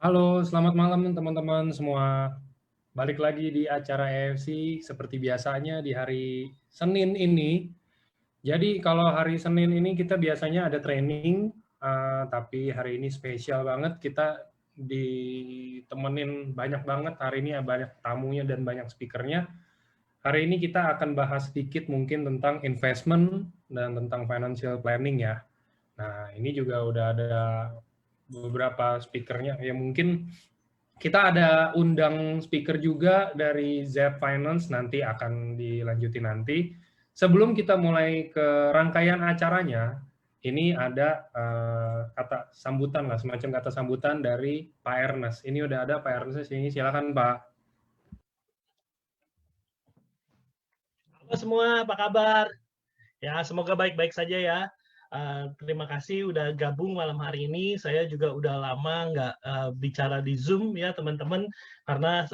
Halo, selamat malam teman-teman semua. Balik lagi di acara EFC seperti biasanya di hari Senin ini. Jadi kalau hari Senin ini kita biasanya ada training, tapi hari ini spesial banget. Kita ditemenin banyak banget. Hari ini banyak tamunya dan banyak speakernya. Hari ini kita akan bahas sedikit mungkin tentang investment dan tentang financial planning ya. Nah, ini juga udah ada beberapa speakernya. Ya mungkin kita ada undang speaker juga dari Zep Finance, nanti akan dilanjutin nanti. Sebelum kita mulai ke rangkaian acaranya, ini ada kata sambutan lah, semacam kata sambutan dari Pak Ernest. Ini udah ada Pak Ernest ini, silakan Pak. Halo semua, apa kabar? Ya, semoga baik-baik saja ya. Terima kasih udah gabung malam hari ini. Saya juga udah lama nggak bicara di Zoom ya teman-teman, karena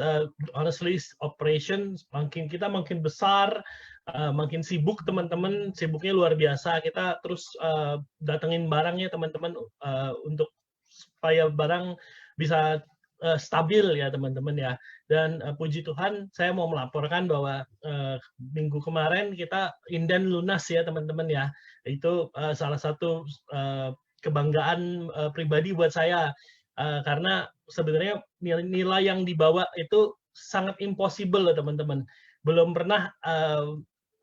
honestly operation kita makin besar, makin sibuk teman-teman, sibuknya luar biasa. Kita terus datengin barangnya teman-teman untuk supaya barang bisa stabil ya teman-teman ya. Dan puji Tuhan, saya mau melaporkan bahwa minggu kemarin kita inden lunas ya teman-teman ya. Itu salah satu kebanggaan pribadi buat saya karena sebenarnya nilai yang dibawa itu sangat impossible loh teman-teman. Belum pernah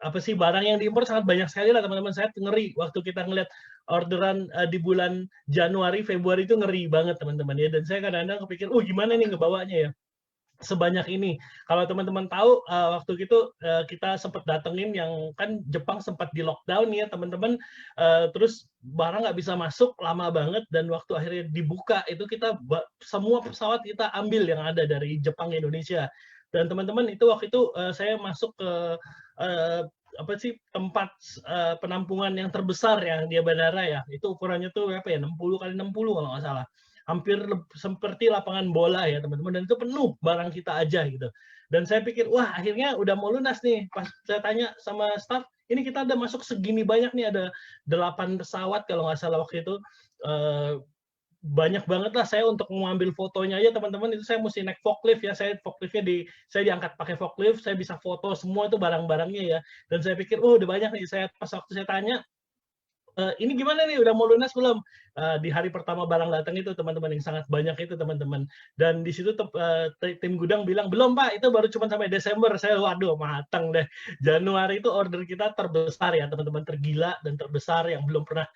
apa sih barang yang diimpor sangat banyak sekali lah teman-teman. Saya ngeri waktu kita ngelihat orderan di bulan Januari, Februari itu ngeri banget teman-teman ya. Dan saya kadang-kadang kepikir, gimana nih ngebawanya ya sebanyak ini. Kalau teman-teman tahu waktu itu kita sempat datengin yang kan Jepang sempat di lockdown ya teman-teman, terus barang nggak bisa masuk lama banget dan waktu akhirnya dibuka itu kita semua pesawat kita ambil yang ada dari Jepang ke Indonesia. Dan teman-teman itu waktu itu saya masuk ke apa sih tempat penampungan yang terbesar yang di bandara ya. Itu ukurannya tuh apa ya 60 kali 60 kalau nggak salah. Hampir seperti lapangan bola ya teman-teman, dan itu penuh barang kita aja gitu. Dan saya pikir wah akhirnya udah mau lunas nih. Pas saya tanya sama staff, ini kita udah masuk segini banyak nih, ada 8 pesawat kalau nggak salah waktu itu. Banyak banget lah, saya untuk mengambil fotonya aja teman-teman itu saya mesti naik forklift ya. Saya diangkat pakai forklift, saya bisa foto semua itu barang-barangnya ya. Dan saya pikir udah banyak nih. Pas waktu saya tanya, ini gimana nih, udah mau lunas belum? Di hari pertama barang datang itu teman-teman, yang sangat banyak itu teman-teman. Dan di situ tim gudang bilang, belum Pak, itu baru cuma sampai Desember. Saya, waduh matang deh. Januari itu order kita terbesar ya teman-teman, tergila dan terbesar yang belum pernah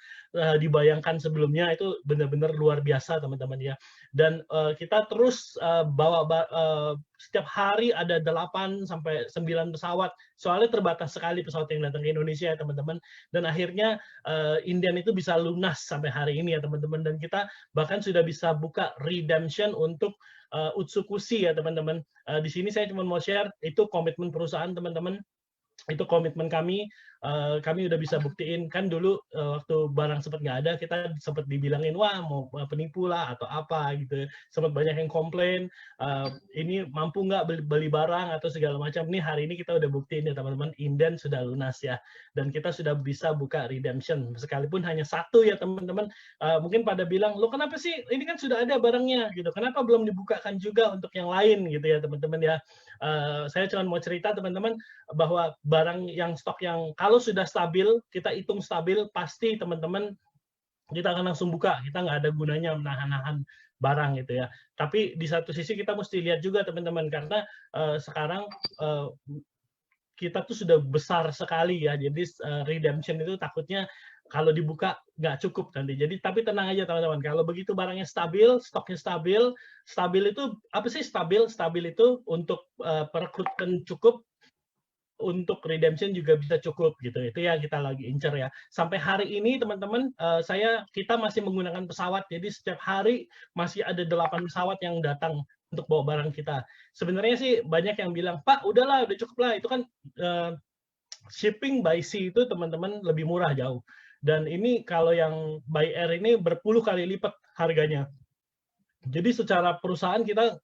dibayangkan sebelumnya. Itu benar-benar luar biasa teman-teman ya. Dan kita terus bawa setiap hari ada 8 sampai 9 pesawat. Soalnya terbatas sekali pesawat yang datang ke Indonesia ya teman-teman. Dan akhirnya Indian itu bisa lunas sampai hari ini ya teman-teman, dan kita bahkan sudah bisa buka redemption untuk Utsukushi ya teman-teman. Di sini saya cuma mau share itu komitmen perusahaan teman-teman, itu komitmen kami udah bisa buktiin. Kan dulu waktu barang sempat nggak ada, kita sempat dibilangin wah mau penipu lah atau apa gitu, sempat banyak yang komplain ini mampu nggak beli barang atau segala macam. Nih hari ini kita udah buktiin ya teman-teman, inden sudah lunas ya, dan kita sudah bisa buka redemption sekalipun hanya satu ya teman-teman. Mungkin pada bilang, lo kenapa sih ini kan sudah ada barangnya gitu, kenapa belum dibukakan juga untuk yang lain gitu ya teman-teman ya. Saya cuma mau cerita teman-teman bahwa barang yang stok yang kalau sudah stabil, kita hitung stabil, pasti teman-teman kita akan langsung buka. Kita nggak ada gunanya menahan-nahan barang gitu ya. Tapi di satu sisi kita mesti lihat juga teman-teman, karena sekarang kita tuh sudah besar sekali ya. Jadi redemption itu takutnya kalau dibuka nggak cukup nanti. Jadi tapi tenang aja teman-teman. Kalau begitu barangnya stabil, stoknya stabil, stabil itu apa sih stabil? Stabil itu untuk perekrutmen cukup, untuk redemption juga bisa cukup gitu. Itu ya kita lagi incer ya. Sampai hari ini teman-teman, kita masih menggunakan pesawat. Jadi setiap hari masih ada 8 pesawat yang datang untuk bawa barang kita. Sebenarnya sih banyak yang bilang, "Pak, udahlah, udah cukup lah." Itu kan shipping by sea itu teman-teman lebih murah jauh. Dan ini kalau yang by air ini berpuluh kali lipat harganya. Jadi secara perusahaan kita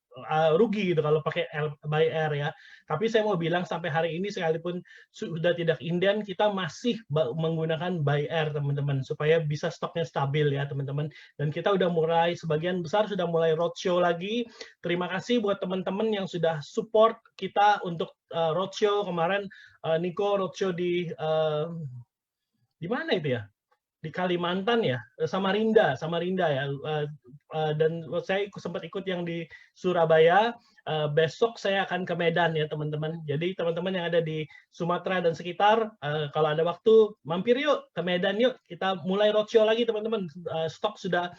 rugi gitu kalau pakai buy air ya. Tapi saya mau bilang sampai hari ini sekalipun sudah tidak inden, kita masih menggunakan buy air teman-teman supaya bisa stoknya stabil ya teman-teman. Dan kita udah mulai, sebagian besar sudah mulai roadshow lagi. Terima kasih buat teman-teman yang sudah support kita untuk roadshow kemarin. Nico roadshow di mana itu ya? Di Kalimantan ya, Samarinda ya. Dan saya sempat ikut yang di Surabaya. Besok saya akan ke Medan ya teman-teman. Jadi teman-teman yang ada di Sumatera dan sekitar, kalau ada waktu mampir yuk ke Medan yuk. Kita mulai roadshow lagi teman-teman. Stok sudah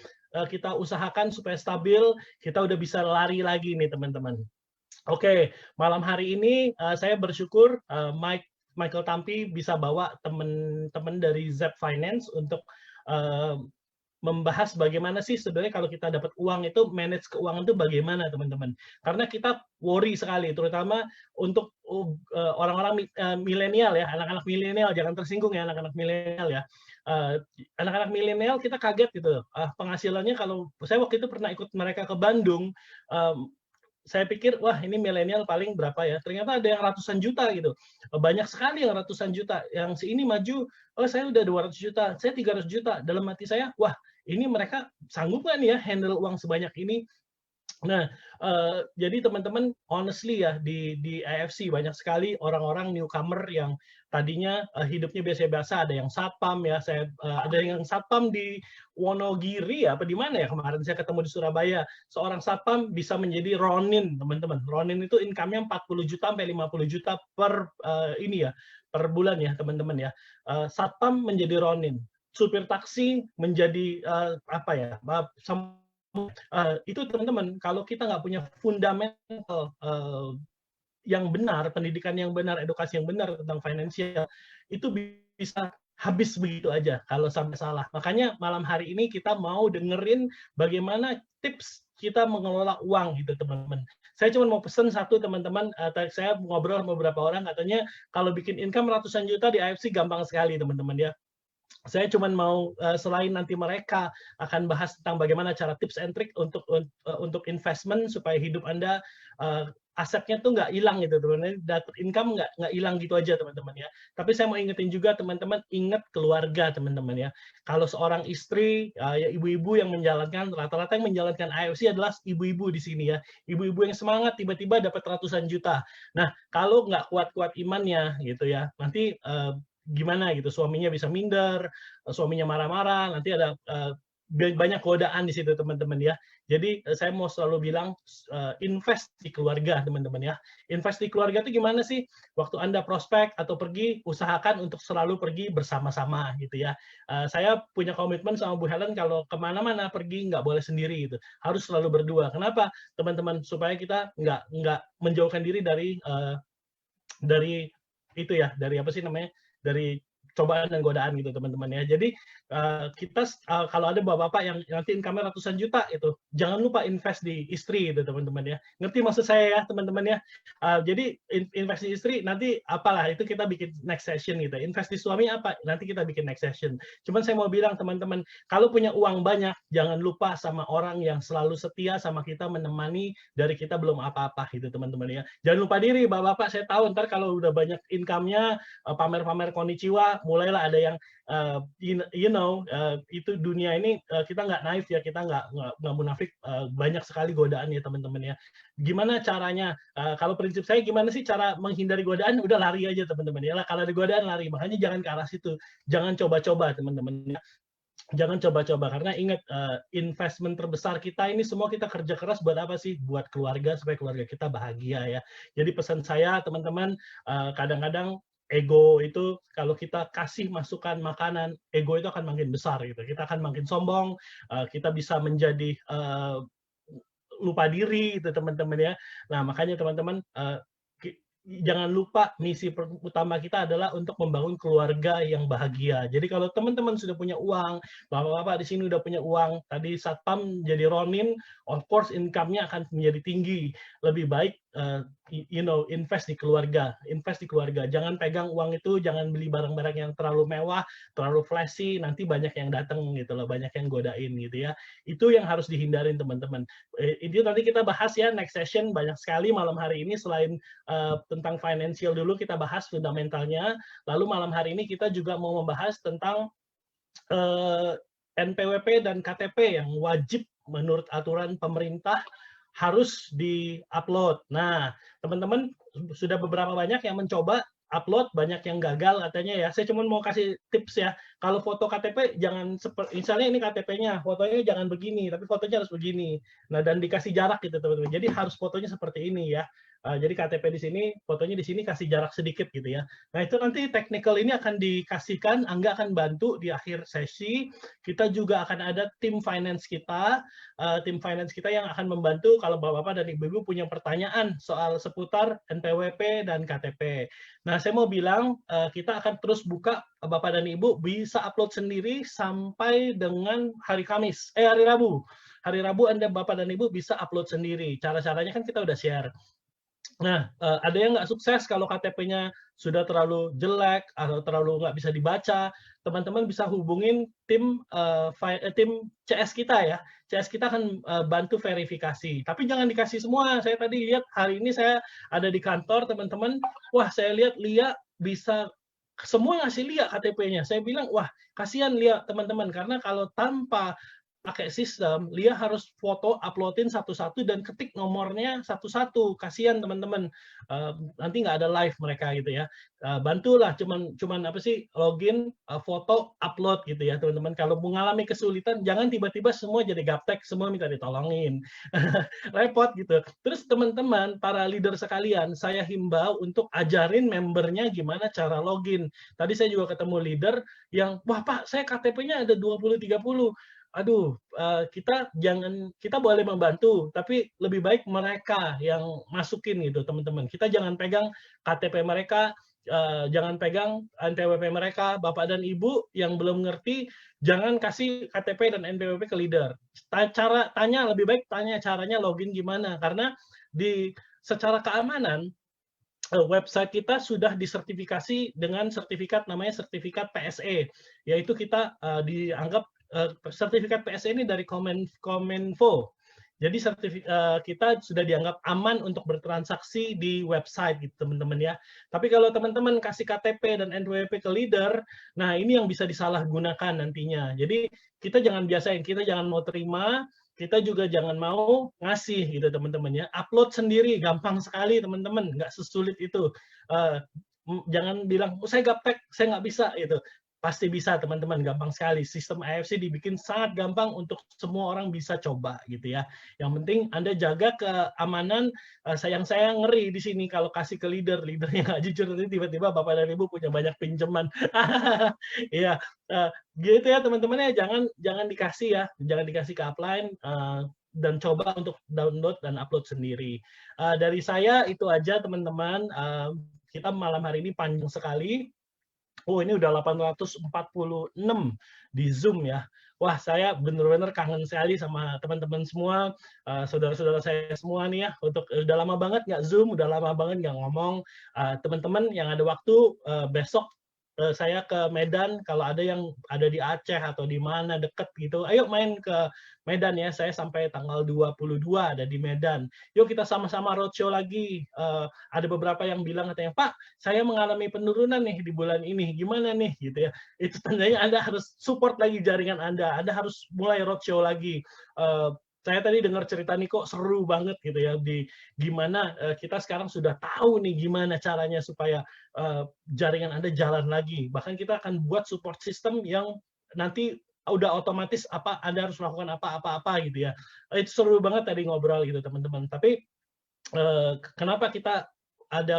kita usahakan supaya stabil. Kita udah bisa lari lagi nih teman-teman. Oke, malam hari ini saya bersyukur Michael Tampi bisa bawa teman-teman dari Zep Finance untuk membahas bagaimana sih sebenarnya kalau kita dapat uang itu, manage keuangan itu bagaimana teman-teman. Karena kita worry sekali, terutama untuk orang-orang milenial ya, anak-anak milenial, jangan tersinggung ya anak-anak milenial ya. Anak-anak milenial kita kaget gitu, penghasilannya kalau, saya waktu itu pernah ikut mereka ke Bandung, saya pikir, wah ini milenial paling berapa ya? Ternyata ada yang ratusan juta gitu. Banyak sekali yang ratusan juta. Yang ini maju, oh saya udah 200 juta, saya 300 juta. Dalam hati saya, wah ini mereka sanggup nggak nih ya handle uang sebanyak ini? Nah, jadi teman-teman, honestly ya, di AFC banyak sekali orang-orang newcomer yang tadinya hidupnya biasa-biasa. Ada yang satpam ya, ada yang satpam di Wonogiri apa di mana ya kemarin saya ketemu di Surabaya. Seorang satpam bisa menjadi ronin, teman-teman. Ronin itu income-nya 40 juta sampai 50 juta per ini ya, per bulan ya, teman-teman ya. Satpam menjadi ronin. Supir taksi menjadi apa ya? Itu teman-teman, kalau kita nggak punya fundamental yang benar, pendidikan yang benar, edukasi yang benar tentang finansial, itu bisa habis begitu aja kalau sampai salah. Makanya malam hari ini kita mau dengerin bagaimana tips kita mengelola uang gitu teman-teman. Saya cuma mau pesan satu teman-teman, saya ngobrol sama beberapa orang, katanya kalau bikin income ratusan juta di AFC gampang sekali teman-teman ya. Saya cuma mau selain nanti mereka akan bahas tentang bagaimana cara tips and trick untuk investment supaya hidup Anda asetnya tuh nggak hilang gitu teman-teman, dapat income nggak hilang gitu aja teman-teman ya. Tapi saya mau ingetin juga teman-teman, ingat keluarga teman-teman ya. Kalau seorang istri, ya ibu-ibu yang menjalankan, rata-rata yang menjalankan AFC adalah ibu-ibu di sini ya. Ibu-ibu yang semangat tiba-tiba dapat ratusan juta. Nah kalau nggak kuat-kuat imannya gitu ya, nanti gimana gitu, suaminya bisa minder, suaminya marah-marah, nanti ada banyak godaan di situ teman-teman ya. Jadi saya mau selalu bilang invest di keluarga teman-teman ya. Invest di keluarga itu gimana sih? Waktu Anda prospek atau pergi, usahakan untuk selalu pergi bersama-sama gitu ya. Saya punya komitmen sama Bu Helen kalau kemana-mana pergi nggak boleh sendiri gitu, harus selalu berdua. Kenapa teman-teman? Supaya kita nggak menjauhkan diri dari itu ya, dari apa sih namanya, dari cobaan dan godaan gitu teman-teman ya. Jadi kita kalau ada bapak-bapak yang nanti income ratusan juta itu, jangan lupa invest di istri itu teman-teman ya. Ngerti maksud saya ya teman-teman ya. Jadi invest di istri nanti apalah itu kita bikin next session gitu. Invest di suami apa? Nanti kita bikin next session. Cuman saya mau bilang teman-teman, kalau punya uang banyak, jangan lupa sama orang yang selalu setia sama kita, menemani dari kita belum apa-apa gitu teman-teman ya. Jangan lupa diri bapak-bapak, saya tahu ntar kalau udah banyak income-nya, pamer-pamer konnichiwa, mulailah ada yang itu dunia ini kita nggak naif ya, kita nggak munafik, banyak sekali godaan ya teman-teman ya. Gimana caranya? Kalau prinsip saya gimana sih cara menghindari godaan? Udah lari aja teman-teman ya. Kalau ada godaan lari, makanya jangan ke arah situ, jangan coba-coba teman-teman ya. Jangan coba-coba, karena ingat investment terbesar kita ini semua kita kerja keras buat apa sih? Buat keluarga, supaya keluarga kita bahagia ya. Jadi pesan saya teman-teman, kadang-kadang ego itu kalau kita kasih masukan makanan, ego itu akan makin besar gitu. Kita akan makin sombong, kita bisa menjadi lupa diri itu teman-teman ya. Nah makanya teman-teman, jangan lupa misi utama kita adalah untuk membangun keluarga yang bahagia. Jadi kalau teman-teman sudah punya uang, bapak-bapak di sini udah punya uang, tadi satpam jadi ronin, of course income-nya akan menjadi tinggi. Lebih baik invest di keluarga, Jangan pegang uang itu, jangan beli barang-barang yang terlalu mewah, terlalu flashy, nanti banyak yang datang gitu loh, banyak yang godain gitu ya. Itu yang harus dihindarin teman-teman. Itu nanti kita bahas ya next session, banyak sekali malam hari ini. Selain tentang financial dulu kita bahas fundamentalnya, lalu malam hari ini kita juga mau membahas tentang NPWP dan KTP yang wajib menurut aturan pemerintah harus di-upload. Nah, teman-teman sudah beberapa banyak yang mencoba upload, banyak yang gagal katanya ya. Saya cuma mau kasih tips ya. Kalau foto KTP jangan seperti, misalnya ini KTP-nya, fotonya jangan begini, tapi fotonya harus begini. Nah, dan dikasih jarak gitu teman-teman. Jadi harus fotonya seperti ini ya. Jadi KTP di sini, fotonya di sini kasih jarak sedikit gitu ya. Nah, itu nanti technical ini akan dikasihkan, Angga akan bantu di akhir sesi. Kita juga akan ada tim finance kita yang akan membantu kalau Bapak-Bapak dan Ibu-Ibu punya pertanyaan soal seputar NPWP dan KTP. Nah, saya mau bilang kita akan terus buka, Bapak dan Ibu bisa upload sendiri sampai dengan hari Rabu. Hari Rabu Anda, Bapak dan Ibu bisa upload sendiri. Cara-caranya kan kita udah share. Nah, ada yang nggak sukses kalau KTP-nya sudah terlalu jelek atau terlalu nggak bisa dibaca, teman-teman bisa hubungin tim CS kita ya. CS kita akan bantu verifikasi. Tapi jangan dikasih semua. Saya tadi lihat hari ini saya ada di kantor, teman-teman. Wah, saya lihat Lia bisa semua ngasih Lia KTP-nya. Saya bilang, wah, kasihan Lia teman-teman, karena kalau tanpa pakai sistem, Lia harus foto, uploadin satu-satu dan ketik nomornya satu-satu. Kasihan teman-teman, nanti nggak ada live mereka gitu ya. Bantulah, cuman apa sih, login, foto, upload gitu ya teman-teman. Kalau mengalami kesulitan, jangan tiba-tiba semua jadi gaptek, semua minta ditolongin. Repot gitu. Terus teman-teman, para leader sekalian, saya himbau untuk ajarin membernya gimana cara login. Tadi saya juga ketemu leader yang, wah Pak, saya KTP-nya ada 20-30. Aduh, kita boleh membantu, tapi lebih baik mereka yang masukin gitu, teman-teman. Kita jangan pegang KTP mereka, jangan pegang NPWP mereka. Bapak dan Ibu yang belum ngerti, jangan kasih KTP dan NPWP ke leader. Lebih baik tanya caranya login gimana, karena secara keamanan, website kita sudah disertifikasi dengan sertifikat namanya sertifikat PSE, yaitu kita dianggap sertifikat PSE ini dari Kominfo. Jadi kita sudah dianggap aman untuk bertransaksi di website gitu teman-teman ya. Tapi kalau teman-teman kasih KTP dan NPWP ke leader, nah ini yang bisa disalahgunakan nantinya. Jadi kita jangan biasain, kita jangan mau terima, kita juga jangan mau ngasih gitu teman-teman ya. Upload sendiri gampang sekali teman-teman, nggak sesulit itu. Jangan bilang, saya gaptek, saya nggak bisa gitu. Pasti bisa teman-teman, gampang sekali. Sistem AFC dibikin sangat gampang untuk semua orang bisa coba gitu ya. Yang penting Anda jaga keamanan. Saya ngeri di sini kalau kasih ke leadernya nggak jujur, nanti tiba-tiba Bapak dan Ibu punya banyak pinjaman. Iya, gitu ya teman-teman ya. Jangan dikasih ya, jangan dikasih ke upline. Dan coba untuk download dan upload sendiri. Dari saya itu aja teman-teman. Kita malam hari ini panjang sekali. Oh, ini udah 846 di Zoom ya. Wah, saya benar-benar kangen sekali sama teman-teman semua, saudara-saudara saya semua nih ya. Udah lama banget nggak Zoom, udah lama banget nggak ngomong. Teman-teman yang ada waktu, besok saya ke Medan, kalau ada yang ada di Aceh atau di mana deket gitu, ayo main ke Medan ya. Saya sampai tanggal 22 ada di Medan. Yuk kita sama-sama roadshow lagi. Ada beberapa yang bilang katanya, Pak, saya mengalami penurunan nih di bulan ini, gimana nih gitu ya. Itu tandanya Anda harus support lagi jaringan Anda harus mulai roadshow lagi. Saya tadi dengar cerita Niko seru banget gitu ya, di gimana kita sekarang sudah tahu nih gimana caranya supaya jaringan Anda jalan lagi. Bahkan kita akan buat support system yang nanti udah otomatis Anda harus melakukan apa-apa gitu ya. Itu seru banget tadi ngobrol gitu teman-teman. Tapi kenapa kita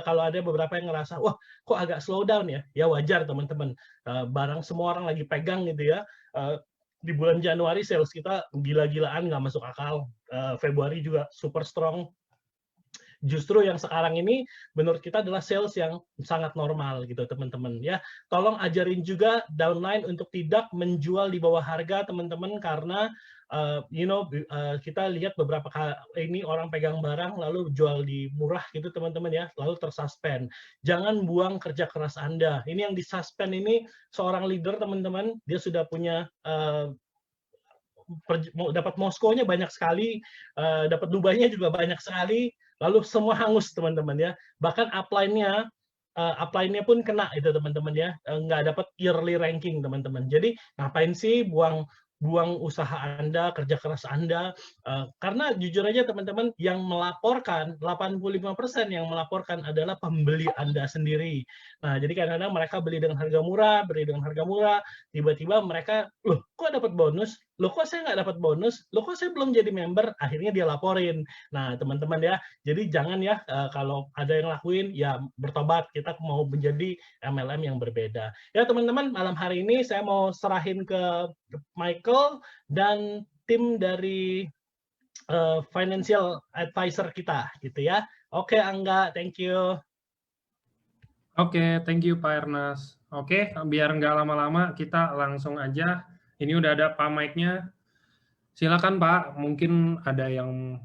kalau ada beberapa yang ngerasa, wah kok agak slow down ya? Ya wajar teman-teman. Barang semua orang lagi pegang gitu ya. Di bulan Januari sales kita gila-gilaan, nggak masuk akal. Februari juga super strong. justru yang sekarang ini menurut kita adalah sales yang sangat normal gitu teman-teman ya. Tolong ajarin juga downline untuk tidak menjual di bawah harga teman-teman, karena kita lihat beberapa kali ini orang pegang barang lalu jual di murah gitu teman-teman ya, lalu tersuspend. Jangan buang kerja keras Anda. Ini yang disuspend ini seorang leader teman-teman, dia sudah punya dapat Moskow-nya banyak sekali, dapat Dubai-nya juga banyak sekali, lalu semua hangus teman-teman ya. Bahkan upline-nya pun kena itu teman-teman ya, nggak dapat yearly ranking teman-teman. Jadi ngapain sih buang usaha Anda, kerja keras Anda, karena jujur aja teman-teman, yang melaporkan 85% yang melaporkan adalah pembeli Anda sendiri. Nah, jadi kadang-kadang mereka beli dengan harga murah, tiba-tiba mereka, loh kok dapat bonus? Loh kok saya nggak dapat bonus? Loh kok saya belum jadi member? Akhirnya dia laporin. Nah, teman-teman ya, jadi jangan ya kalau ada yang lakuin, ya bertobat, kita mau menjadi MLM yang berbeda. Ya teman-teman, malam hari ini saya mau serahin ke Michael dan tim dari financial advisor kita, gitu ya. Oke, Angga, thank you. Oke, thank you Pak Ernest. Oke, biar nggak lama-lama, kita langsung aja. Ini udah ada Pak Mike-nya. Silakan Pak, mungkin ada yang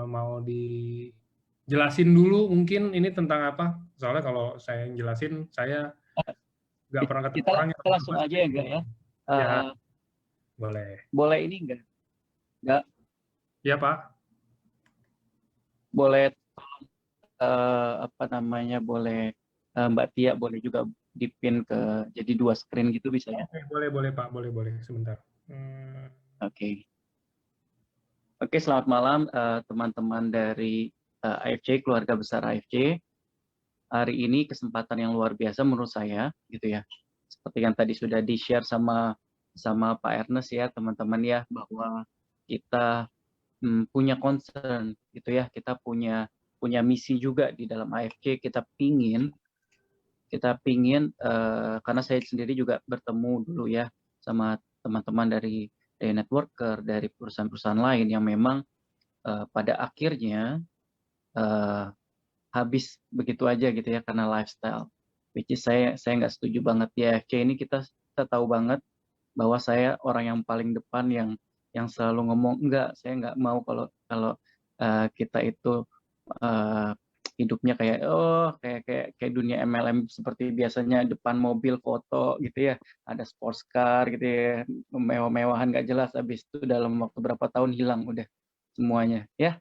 mau dijelasin dulu, mungkin ini tentang apa? Soalnya kalau saya yang jelasin, saya nggak pernah ketemu orangnya. Kita langsung aja ya, enggak ya? Ya, boleh. Boleh ini enggak? Enggak. Ya Pak. Boleh boleh Mbak Tia boleh juga dipin ke jadi 2 screen gitu bisa ya? Boleh Pak, boleh sebentar. Oke. Oke, selamat malam teman-teman dari AFC, keluarga besar AFC. Hari ini kesempatan yang luar biasa menurut saya gitu ya. Seperti yang tadi sudah di-share sama Pak Ernest ya, teman-teman ya, bahwa kita punya concern gitu ya, kita punya misi juga di dalam AFC. Kita pingin karena saya sendiri juga bertemu dulu ya sama teman-teman dari networker, dari perusahaan-perusahaan lain yang memang pada akhirnya habis begitu aja gitu ya karena lifestyle. Which is saya nggak setuju banget di AFC ini. Kita tahu banget bahwa saya orang yang paling depan yang selalu ngomong enggak, saya nggak mau kalau kita itu hidupnya kayak dunia MLM seperti biasanya, depan mobil foto gitu ya, ada sports car gitu ya, mewah-mewahan nggak jelas, habis itu dalam waktu berapa tahun hilang udah semuanya ya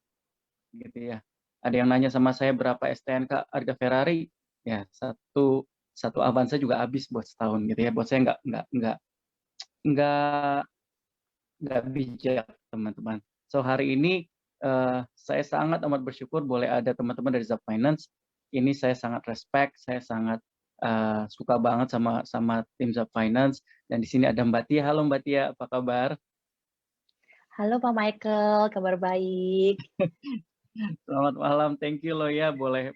gitu ya. Ada yang nanya sama saya berapa STNK harga Ferrari, ya satu Avanza juga habis buat setahun gitu ya. Buat saya nggak bijak teman-teman. So hari ini saya sangat amat bersyukur boleh ada teman-teman dari Zap Finance. Ini saya sangat respect, saya sangat suka banget sama tim Zap Finance. Dan di sini ada Mbak Tia. Halo Mbak Tia, apa kabar? Halo Pak Michael, kabar baik. Selamat malam, thank you loh ya boleh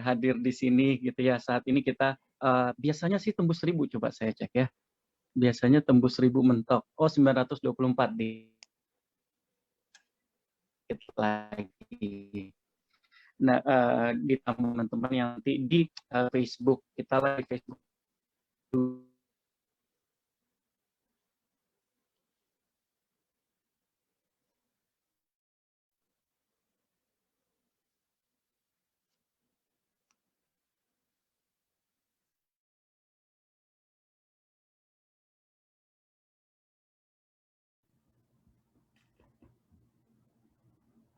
hadir di sini gitu ya. Saat ini kita biasanya sih tembus 1000, coba saya cek ya. Biasanya tembus 1000 mentok. Oh, 924 di lagi. Nah, di teman-teman yang nanti di Facebook, kita live Facebook.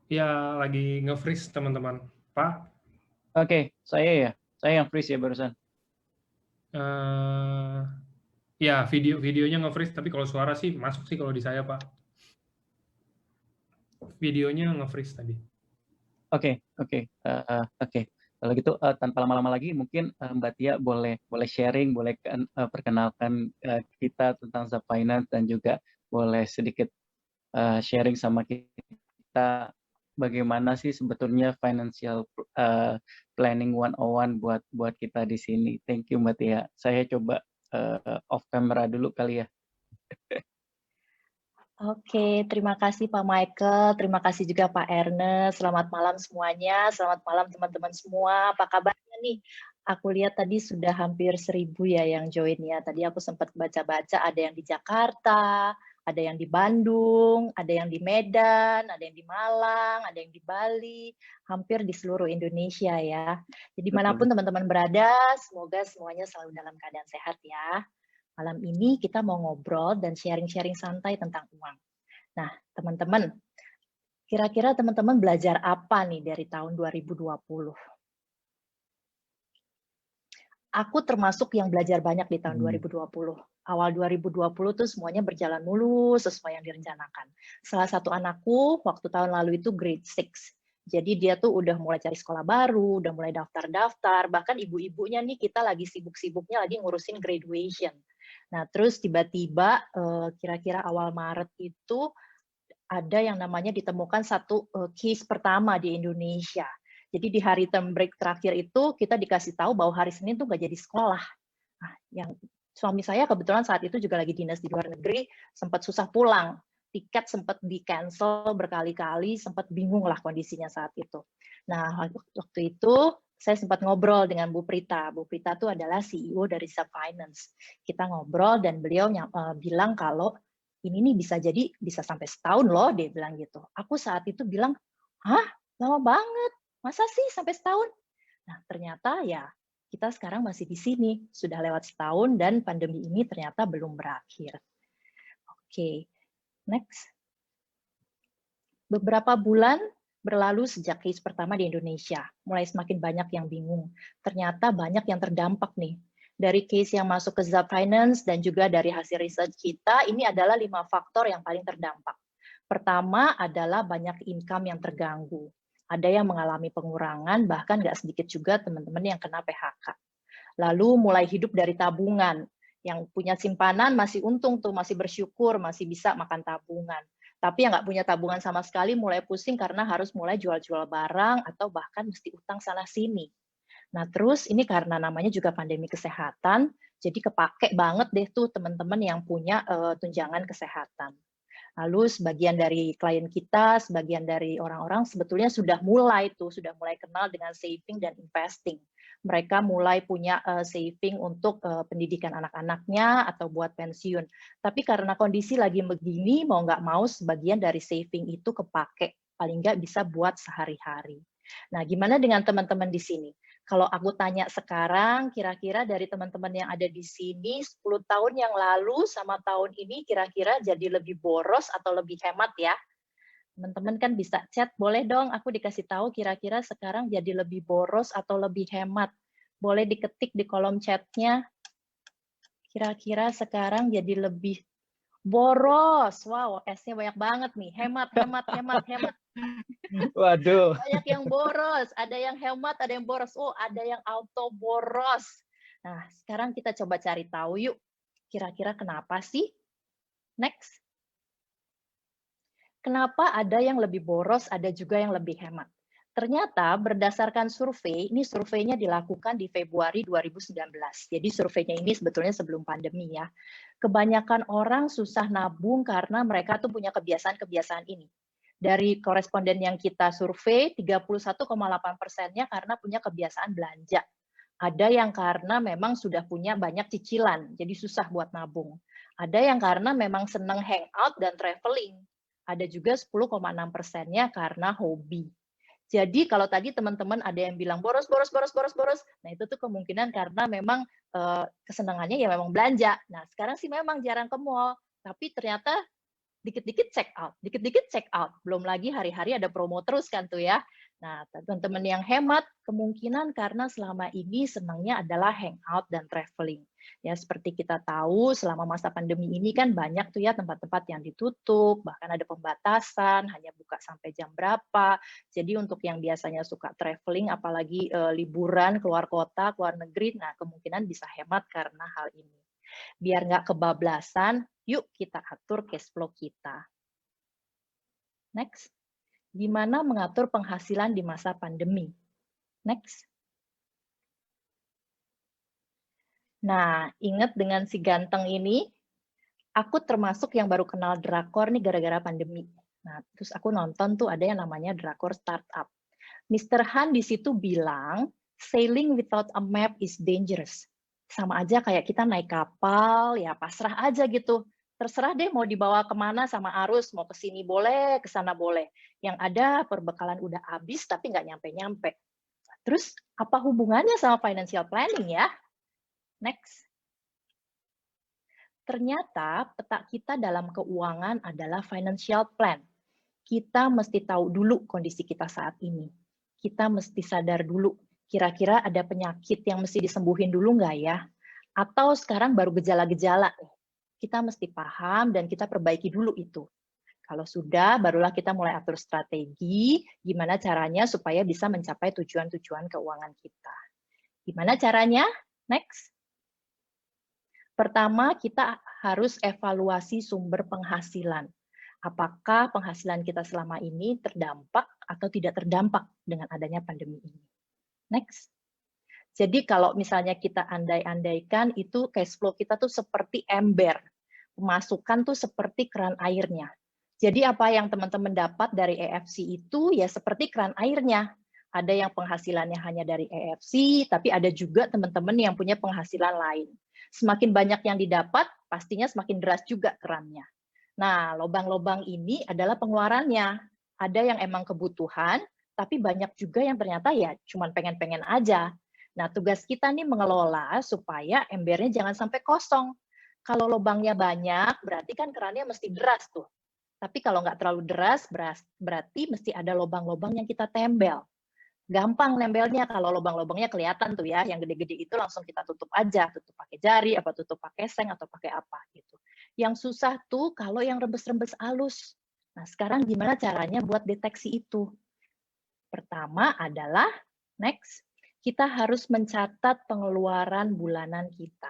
Ya, lagi nge-freeze teman-teman. Pak? Oke, saya yang freeze ya barusan. Ya, videonya nge-freeze, tapi kalau suara sih masuk sih kalau di saya, Pak. Videonya nge-freeze tadi. Oke. Kalau gitu tanpa lama-lama lagi mungkin Mbak Tia boleh sharing, boleh perkenalkan kita tentang Zap Finance dan juga boleh sedikit sharing sama kita bagaimana sih sebetulnya financial planning 101 buat kita di sini. Thank you Mbak Tia. Saya coba off camera dulu kali ya. Oke, terima kasih Pak Michael, terima kasih juga Pak Ernest. Selamat malam semuanya, selamat malam teman-teman semua. Apa kabarnya nih? Aku lihat tadi sudah hampir 1.000 ya yang join ya. Tadi aku sempat baca-baca ada yang di Jakarta, ada yang di Bandung, ada yang di Medan, ada yang di Malang, ada yang di Bali, hampir di seluruh Indonesia ya. Jadi manapun teman-teman berada, semoga semuanya selalu dalam keadaan sehat ya. Malam ini kita mau ngobrol dan sharing-sharing santai tentang uang. Nah, teman-teman, kira-kira teman-teman belajar apa nih dari tahun 2020? Aku termasuk yang belajar banyak di tahun 2020. Awal 2020 tuh semuanya berjalan mulus sesuai yang direncanakan. Salah satu anakku waktu tahun lalu itu grade 6. Jadi dia tuh udah mulai cari sekolah baru, udah mulai daftar-daftar, bahkan ibu-ibunya nih kita lagi sibuk-sibuknya lagi ngurusin graduation. Nah, terus tiba-tiba kira-kira awal Maret itu ada yang namanya ditemukan satu case pertama di Indonesia. Jadi di hari term break terakhir itu kita dikasih tahu bahwa hari Senin tuh nggak jadi sekolah. Nah, yang suami saya kebetulan saat itu juga lagi dinas di luar negeri, sempat susah pulang. Tiket sempat di-cancel berkali-kali, sempat bingung lah kondisinya saat itu. Nah, waktu itu saya sempat ngobrol dengan Bu Prita. Bu Prita itu adalah CEO dari Zap Finance. Kita ngobrol dan beliau bilang kalau ini nih bisa sampai setahun loh, dia bilang gitu. Aku saat itu bilang, hah, lama banget, masa sih sampai setahun? Nah, ternyata ya kita sekarang masih di sini, sudah lewat setahun dan pandemi ini ternyata belum berakhir. Oke, next. Beberapa bulan berlalu sejak case pertama di Indonesia, mulai semakin banyak yang bingung. Ternyata banyak yang terdampak nih. Dari case yang masuk ke Zap Finance dan juga dari hasil research kita, ini adalah 5 faktor yang paling terdampak. Pertama adalah banyak income yang terganggu. Ada yang mengalami pengurangan, bahkan nggak sedikit juga teman-teman yang kena PHK. Lalu mulai hidup dari tabungan. Yang punya simpanan masih untung tuh, masih bersyukur, masih bisa makan tabungan. Tapi yang nggak punya tabungan sama sekali mulai pusing karena harus mulai jual-jual barang atau bahkan mesti utang sana-sini. Nah, terus ini karena namanya juga pandemi kesehatan, jadi kepake banget deh tuh teman-teman yang punya tunjangan kesehatan. Lalu sebagian dari klien kita, sebagian dari orang-orang sebetulnya sudah mulai kenal dengan saving dan investing. Mereka mulai punya saving untuk pendidikan anak-anaknya atau buat pensiun. Tapi karena kondisi lagi begini, mau nggak mau sebagian dari saving itu kepake, paling nggak bisa buat sehari-hari. Nah, gimana dengan teman-teman di sini? Kalau aku tanya sekarang, kira-kira dari teman-teman yang ada di sini, 10 tahun yang lalu sama tahun ini kira-kira jadi lebih boros atau lebih hemat ya? Teman-teman kan bisa chat, boleh dong aku dikasih tahu kira-kira sekarang jadi lebih boros atau lebih hemat. Boleh diketik di kolom chatnya, kira-kira sekarang jadi lebih boros. Wow, S-nya banyak banget nih. Hemat, hemat, hemat, hemat. Waduh. Banyak yang boros, ada yang hemat, ada yang boros. Oh, ada yang auto boros. Nah, sekarang kita coba cari tahu yuk. Kira-kira kenapa sih? Next. Kenapa ada yang lebih boros, ada juga yang lebih hemat? Ternyata berdasarkan survei, ini surveinya dilakukan di Februari 2019. Jadi surveinya ini sebetulnya sebelum pandemi ya. Kebanyakan orang susah nabung karena mereka tuh punya kebiasaan-kebiasaan ini. Dari koresponden yang kita survei, 31,8%-nya karena punya kebiasaan belanja. Ada yang karena memang sudah punya banyak cicilan, jadi susah buat nabung. Ada yang karena memang senang hangout dan traveling. Ada juga 10,6%-nya karena hobi. Jadi kalau tadi teman-teman ada yang bilang boros, boros, boros, boros, boros, nah itu tuh kemungkinan karena memang kesenangannya ya memang belanja. Nah sekarang sih memang jarang ke mall, tapi ternyata dikit-dikit check out, dikit-dikit check out. Belum lagi hari-hari ada promo terus kan tuh ya. Nah, teman-teman yang hemat kemungkinan karena selama ini senangnya adalah hangout dan traveling. Ya, seperti kita tahu selama masa pandemi ini kan banyak tuh ya tempat-tempat yang ditutup, bahkan ada pembatasan, hanya buka sampai jam berapa. Jadi untuk yang biasanya suka traveling, apalagi liburan keluar kota, keluar negeri, nah kemungkinan bisa hemat karena hal ini. Biar nggak kebablasan, yuk kita atur cash flow kita. Next. Gimana mengatur penghasilan di masa pandemi? Next. Nah, ingat dengan si ganteng ini, Aku termasuk yang baru kenal drakor nih gara-gara pandemi. Nah, terus aku nonton tuh ada yang namanya drakor startup. Mr. Han di situ bilang, sailing without a map is dangerous. Sama aja kayak kita naik kapal, ya pasrah aja gitu. Terserah deh mau dibawa kemana sama arus, mau ke sini boleh, ke sana boleh. Yang ada perbekalan udah habis tapi nggak nyampe-nyampe. Terus apa hubungannya sama financial planning ya? Next. Ternyata peta kita dalam keuangan adalah financial plan. Kita mesti tahu dulu kondisi kita saat ini. Kita mesti sadar dulu, kira-kira ada penyakit yang mesti disembuhin dulu nggak ya? Atau sekarang baru gejala-gejala nih. Kita mesti paham dan kita perbaiki dulu itu. Kalau sudah, barulah kita mulai atur strategi, gimana caranya supaya bisa mencapai tujuan-tujuan keuangan kita. Gimana caranya? Next. Pertama, kita harus evaluasi sumber penghasilan. Apakah penghasilan kita selama ini terdampak atau tidak terdampak dengan adanya pandemi ini. Next. Jadi kalau misalnya kita andai-andaikan itu cash flow kita tuh seperti ember. Pemasukan tuh seperti keran airnya. Jadi apa yang teman-teman dapat dari EFC itu ya seperti keran airnya. Ada yang penghasilannya hanya dari EFC, tapi ada juga teman-teman yang punya penghasilan lain. Semakin banyak yang didapat, pastinya semakin deras juga kerannya. Nah, lubang-lubang ini adalah pengeluarannya. Ada yang emang kebutuhan, tapi banyak juga yang ternyata ya cuman pengen-pengen aja. Nah, tugas kita nih mengelola supaya embernya jangan sampai kosong. Kalau lubangnya banyak, berarti kan kerannya mesti deras tuh. Tapi kalau nggak terlalu deras, berarti mesti ada lubang-lubang yang kita tembel. Gampang nempelnya kalau lubang-lubangnya kelihatan tuh ya, yang gede-gede itu langsung kita tutup aja, tutup pakai jari, apa tutup pakai seng, atau pakai apa gitu. Yang susah tuh kalau yang rembes-rembes halus. Nah, sekarang gimana caranya buat deteksi itu? Pertama adalah, next, kita harus mencatat pengeluaran bulanan kita.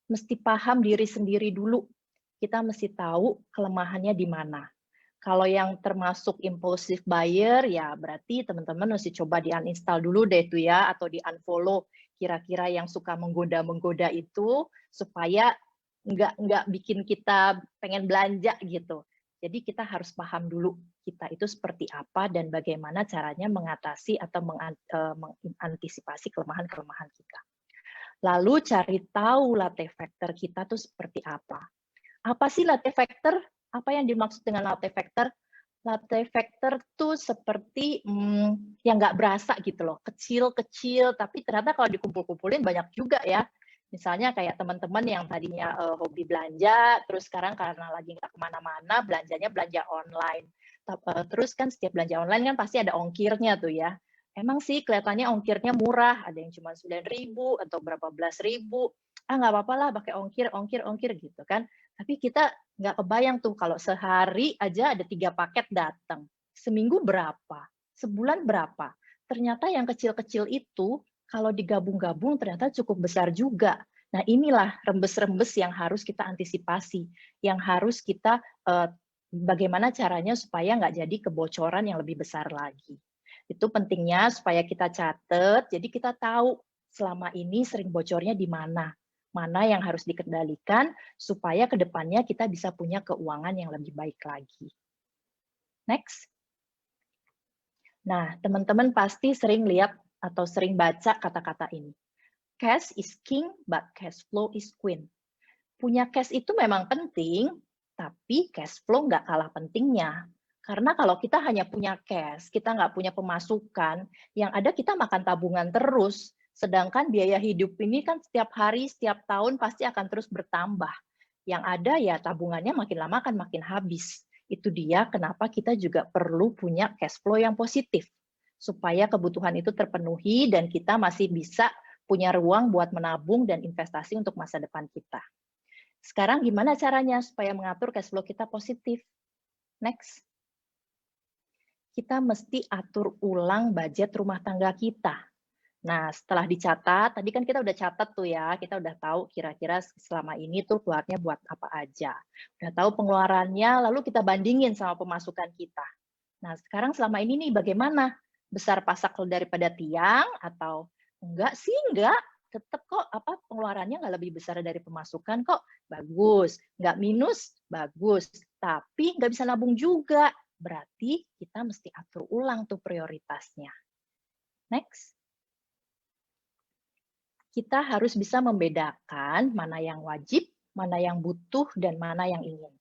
Mesti paham diri sendiri dulu. Kita mesti tahu kelemahannya di mana. Kalau yang termasuk impulsive buyer, ya berarti teman-teman mesti coba di-uninstall dulu deh tuh ya, atau di-unfollow kira-kira yang suka menggoda-menggoda itu, supaya nggak bikin kita pengen belanja gitu. Jadi kita harus paham dulu kita itu seperti apa dan bagaimana caranya mengatasi atau mengantisipasi kelemahan-kelemahan kita. Lalu cari tahu latte factor kita tuh seperti apa. Apa sih latte factor? Apa yang dimaksud dengan latte factor? Latte factor tuh seperti yang nggak berasa gitu loh, kecil-kecil, tapi ternyata kalau dikumpul-kumpulin banyak juga ya. Misalnya kayak teman-teman yang tadinya hobi belanja, terus sekarang karena lagi nggak kemana-mana, belanjanya belanja online. Terus kan setiap belanja online kan pasti ada ongkirnya tuh ya. Emang sih kelihatannya ongkirnya murah, ada yang cuma 9.000 atau berapa belas ribu. Nggak apa-apa lah pakai ongkir gitu kan. Tapi kita nggak kebayang tuh kalau sehari aja ada 3 paket datang. Seminggu berapa? Sebulan berapa? Ternyata yang kecil-kecil itu kalau digabung-gabung ternyata cukup besar juga. Nah inilah rembes-rembes yang harus kita antisipasi. Yang harus kita bagaimana caranya supaya nggak jadi kebocoran yang lebih besar lagi. Itu pentingnya supaya kita catat, jadi kita tahu selama ini sering bocornya di mana. Mana yang harus dikendalikan supaya ke depannya kita bisa punya keuangan yang lebih baik lagi. Next. Nah, teman-teman pasti sering lihat atau sering baca kata-kata ini. Cash is king, but cash flow is queen. Punya cash itu memang penting, tapi cash flow nggak kalah pentingnya. Karena kalau kita hanya punya cash, kita nggak punya pemasukan, yang ada kita makan tabungan terus, sedangkan biaya hidup ini kan setiap hari, setiap tahun pasti akan terus bertambah. Yang ada ya tabungannya makin lama akan makin habis. Itu dia kenapa kita juga perlu punya cash flow yang positif. Supaya kebutuhan itu terpenuhi dan kita masih bisa punya ruang buat menabung dan investasi untuk masa depan kita. Sekarang gimana caranya supaya mengatur cash flow kita positif? Next. Kita mesti atur ulang budget rumah tangga kita. Nah, setelah dicatat, tadi kan kita udah catat tuh ya, kita udah tahu kira-kira selama ini tuh keluarnya buat apa aja. Udah tahu pengeluarannya, lalu kita bandingin sama pemasukan kita. Nah, sekarang selama ini nih bagaimana? Besar pasak daripada tiang atau enggak sih, enggak. tetap kok pengeluarannya nggak lebih besar dari pemasukan kok, bagus. Nggak minus, bagus. Tapi nggak bisa nabung juga, berarti kita mesti atur ulang tuh prioritasnya. Next. Kita harus bisa membedakan mana yang wajib, mana yang butuh, dan mana yang ingin.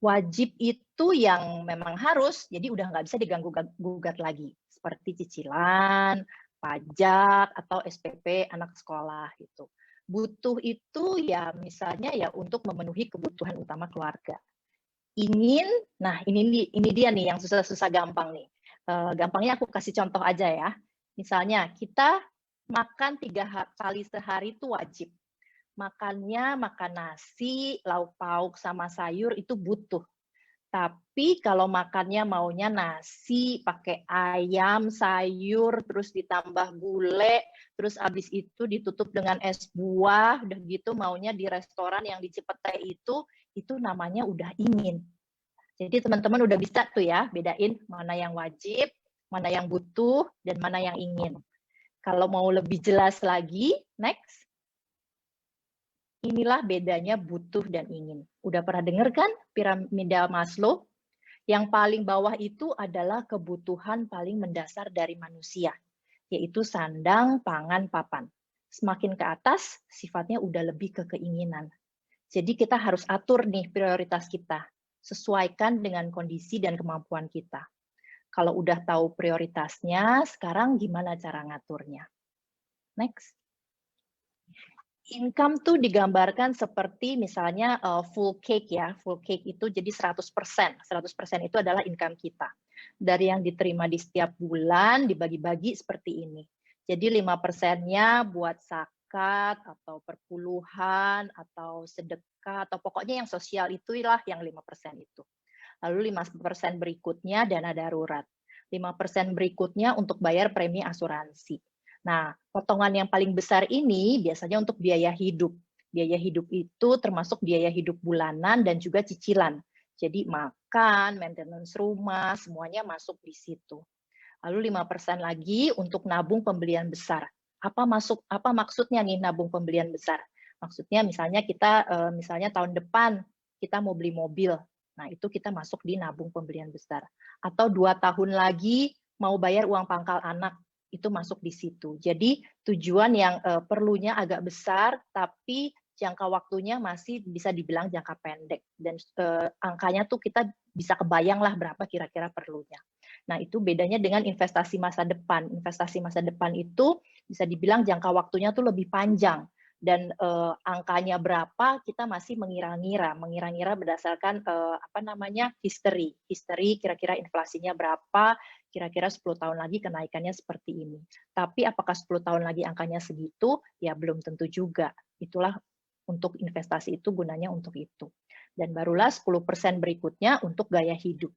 Wajib itu yang memang harus, jadi udah nggak bisa diganggu-gugat lagi. Seperti cicilan, pajak, atau SPP anak sekolah gitu. Butuh itu ya misalnya ya untuk memenuhi kebutuhan utama keluarga. Ingin, nah ini dia nih yang susah-susah gampang nih. Gampangnya aku kasih contoh aja ya. Misalnya kita makan 3 kali sehari itu wajib. Makannya makan nasi, lauk pauk sama sayur itu butuh. Tapi kalau makannya maunya nasi, pakai ayam, sayur, terus ditambah gulai, terus habis itu ditutup dengan es buah, udah gitu maunya di restoran yang di Cipete itu namanya udah ingin. Jadi teman-teman udah bisa tuh ya, bedain mana yang wajib, mana yang butuh, dan mana yang ingin. Kalau mau lebih jelas lagi, next. Inilah bedanya butuh dan ingin. Udah pernah dengar kan piramida Maslow? Yang paling bawah itu adalah kebutuhan paling mendasar dari manusia, yaitu sandang, pangan, papan. Semakin ke atas, sifatnya udah lebih ke keinginan. Jadi kita harus atur nih prioritas kita, sesuaikan dengan kondisi dan kemampuan kita. Kalau udah tahu prioritasnya, sekarang gimana cara ngaturnya? Next. Income tuh digambarkan seperti misalnya full cake ya. Full cake itu jadi 100%. 100% itu adalah income kita. Dari yang diterima di setiap bulan dibagi-bagi seperti ini. Jadi 5%-nya buat zakat atau perpuluhan atau sedekah atau pokoknya yang sosial itulah yang 5% itu. Lalu 5% berikutnya dana darurat. 5% berikutnya untuk bayar premi asuransi. Nah, potongan yang paling besar ini biasanya untuk biaya hidup. Biaya hidup itu termasuk biaya hidup bulanan dan juga cicilan. Jadi makan, maintenance rumah, semuanya masuk di situ. Lalu 5% lagi untuk nabung pembelian besar. Apa maksudnya nih nabung pembelian besar? Maksudnya misalnya kita misalnya tahun depan kita mau beli mobil. Nah, itu kita masuk di nabung pembelian besar. Atau 2 tahun lagi mau bayar uang pangkal anak. Itu masuk di situ. Jadi tujuan yang perlunya agak besar, tapi jangka waktunya masih bisa dibilang jangka pendek. Dan angkanya tuh kita bisa kebayang lah berapa kira-kira perlunya. Nah itu bedanya dengan investasi masa depan. Investasi masa depan itu bisa dibilang jangka waktunya tuh lebih panjang. Dan angkanya berapa kita masih mengira-ngira berdasarkan history kira-kira inflasinya berapa, kira-kira 10 tahun lagi kenaikannya seperti ini. Tapi apakah 10 tahun lagi angkanya segitu? Ya belum tentu juga. Itulah untuk investasi itu gunanya untuk itu. Dan barulah 10% berikutnya untuk gaya hidup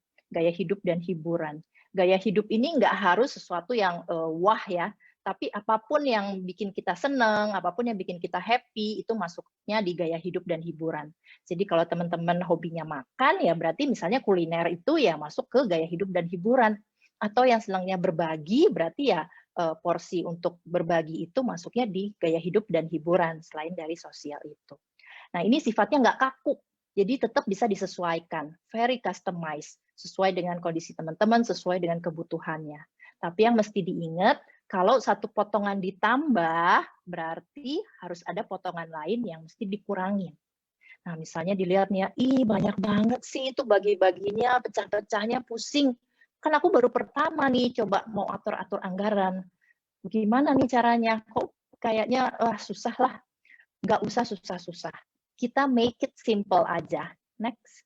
dan hiburan. Gaya hidup ini nggak harus sesuatu yang wah ya, tapi apapun yang bikin kita seneng, apapun yang bikin kita happy, itu masuknya di gaya hidup dan hiburan. Jadi kalau teman-teman hobinya makan, ya berarti misalnya kuliner itu ya masuk ke gaya hidup dan hiburan. Atau yang senangnya berbagi, berarti ya porsi untuk berbagi itu masuknya di gaya hidup dan hiburan, selain dari sosial itu. Nah ini sifatnya nggak kaku, jadi tetap bisa disesuaikan, very customized, sesuai dengan kondisi teman-teman, sesuai dengan kebutuhannya. Tapi yang mesti diingat, kalau satu potongan ditambah, berarti harus ada potongan lain yang mesti dikurangin. Nah, misalnya dilihat nih ya, ih banyak banget sih itu bagi-baginya, pecah-pecahnya pusing. Kan aku baru pertama nih coba mau atur-atur anggaran. Gimana nih caranya? Kok kayaknya susah lah. Nggak usah susah-susah. Kita make it simple aja. Next.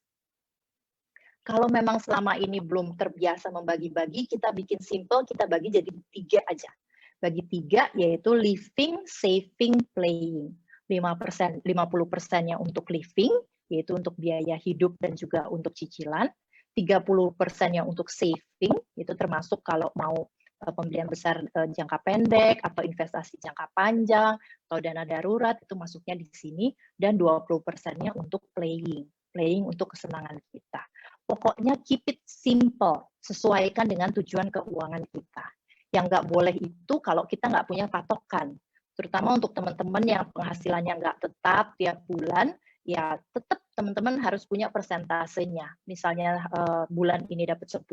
Kalau memang selama ini belum terbiasa membagi-bagi, kita bikin simple, kita bagi jadi 3 aja. Bagi 3 yaitu living, saving, playing. 50%-nya untuk living, yaitu untuk biaya hidup dan juga untuk cicilan. 30%-nya untuk saving, itu termasuk kalau mau pembelian besar jangka pendek atau investasi jangka panjang atau dana darurat, itu masuknya di sini. Dan 20%-nya untuk playing untuk kesenangan kita. Pokoknya keep it simple, sesuaikan dengan tujuan keuangan kita. Yang nggak boleh itu kalau kita nggak punya patokan. Terutama untuk teman-teman yang penghasilannya nggak tetap tiap bulan, ya tetap teman-teman harus punya persentasenya. Misalnya bulan ini dapat 10,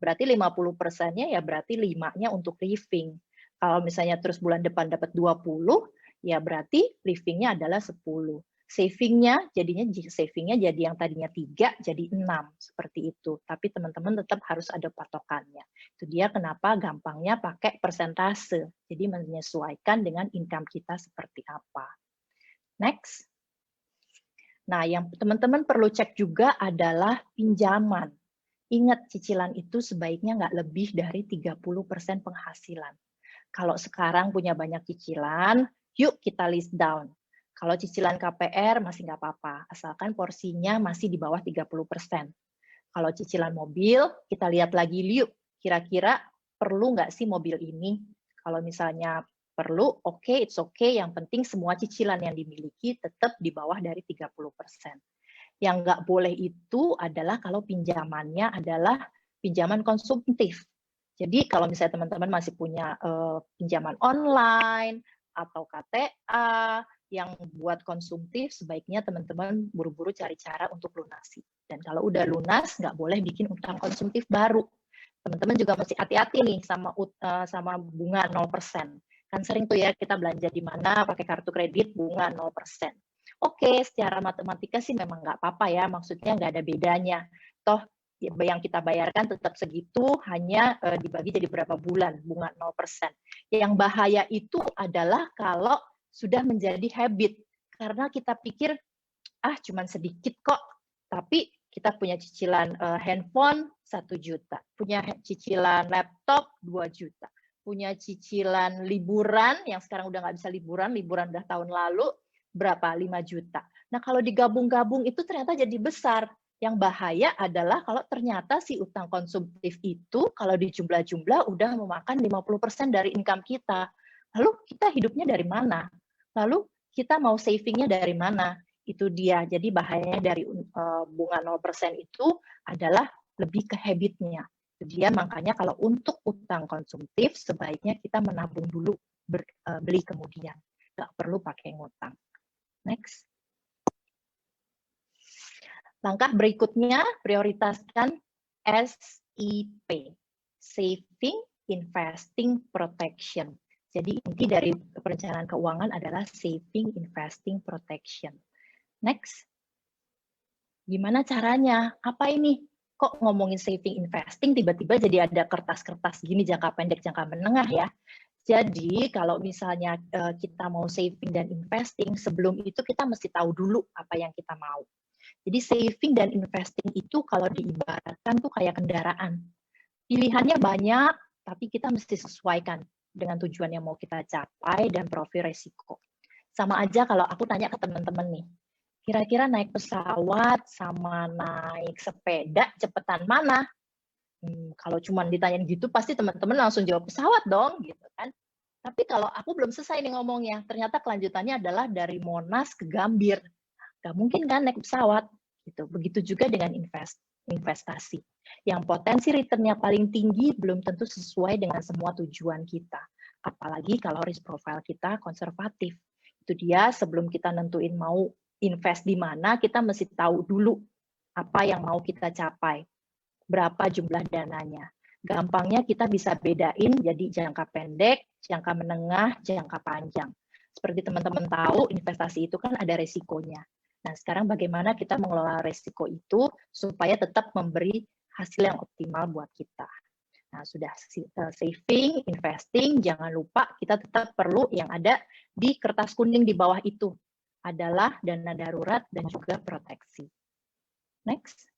berarti 50%-nya ya berarti 5-nya untuk living. Kalau misalnya terus bulan depan dapat 20, ya berarti livingnya adalah 10. Savingnya jadi yang tadinya 3 jadi 6 seperti itu. Tapi teman-teman tetap harus ada patokannya. Itu dia kenapa gampangnya pakai persentase. Jadi menyesuaikan dengan income kita seperti apa. Next. Nah, yang teman-teman perlu cek juga adalah pinjaman. Ingat, cicilan itu sebaiknya nggak lebih dari 30% penghasilan. Kalau sekarang punya banyak cicilan, yuk kita list down. Kalau cicilan KPR masih nggak apa-apa, asalkan porsinya masih di bawah 30%. Kalau cicilan mobil, kita lihat lagi yuk, kira-kira perlu nggak sih mobil ini? Kalau misalnya perlu, oke, it's okay. Yang penting semua cicilan yang dimiliki tetap di bawah dari 30%. Yang nggak boleh itu adalah kalau pinjamannya adalah pinjaman konsumtif. Jadi kalau misalnya teman-teman masih punya pinjaman online atau KTA yang buat konsumtif, sebaiknya teman-teman buru-buru cari cara untuk lunasi. Dan kalau udah lunas, nggak boleh bikin utang konsumtif baru. Teman-teman juga mesti hati-hati nih sama bunga 0%. Kan sering tuh ya kita belanja di mana pakai kartu kredit bunga 0%. Oke, secara matematika sih memang nggak apa-apa ya, maksudnya nggak ada bedanya. Toh yang kita bayarkan tetap segitu, hanya dibagi jadi berapa bulan, bunga 0%. Yang bahaya itu adalah kalau sudah menjadi habit, karena kita pikir, cuman sedikit kok, tapi kita punya cicilan handphone 1 juta, punya cicilan laptop 2 juta, punya cicilan liburan, yang sekarang udah nggak bisa liburan udah tahun lalu, berapa? 5 juta. Nah kalau digabung-gabung itu ternyata jadi besar. Yang bahaya adalah kalau ternyata si utang konsumtif itu kalau dijumlah-jumlah udah memakan 50% dari income kita. Lalu kita hidupnya dari mana? Lalu kita mau savingnya dari mana? Itu dia. Jadi bahayanya dari bunga 0% itu adalah lebih ke habitnya. Itu dia makanya kalau untuk utang konsumtif sebaiknya kita menabung dulu, beli kemudian. Nggak perlu pakai ngutang. Next. Langkah berikutnya, prioritaskan SIP, Saving, Investing, Protection. Jadi inti dari perencanaan keuangan adalah Saving, Investing, Protection. Next. Gimana caranya? Apa ini? Kok ngomongin Saving, Investing, tiba-tiba jadi ada kertas-kertas gini jangka pendek, jangka menengah ya. Jadi kalau misalnya kita mau saving dan investing, sebelum itu kita mesti tahu dulu apa yang kita mau. Jadi saving dan investing itu kalau diibaratkan tuh kayak kendaraan. Pilihannya banyak, tapi kita mesti sesuaikan dengan tujuan yang mau kita capai dan profil resiko. Sama aja kalau aku tanya ke teman-teman nih, kira-kira naik pesawat sama naik sepeda cepetan mana? Kalau cuma ditanyain gitu, pasti teman-teman langsung jawab pesawat dong, gitu kan. Tapi kalau aku belum selesai nih ngomongnya, ternyata kelanjutannya adalah dari Monas ke Gambir. Gak mungkin kan naik pesawat. Gitu. Begitu juga dengan investasi. Yang potensi return-nya paling tinggi belum tentu sesuai dengan semua tujuan kita. Apalagi kalau risk profile kita konservatif. Itu dia sebelum kita nentuin mau invest di mana, kita mesti tahu dulu apa yang mau kita capai. Berapa jumlah dananya. Gampangnya kita bisa bedain jadi jangka pendek, jangka menengah, jangka panjang. Seperti teman-teman tahu, investasi itu kan ada resikonya. Nah, sekarang bagaimana kita mengelola resiko itu supaya tetap memberi hasil yang optimal buat kita. Nah, sudah saving, investing, jangan lupa kita tetap perlu yang ada di kertas kuning di bawah itu adalah dana darurat dan juga proteksi. Next.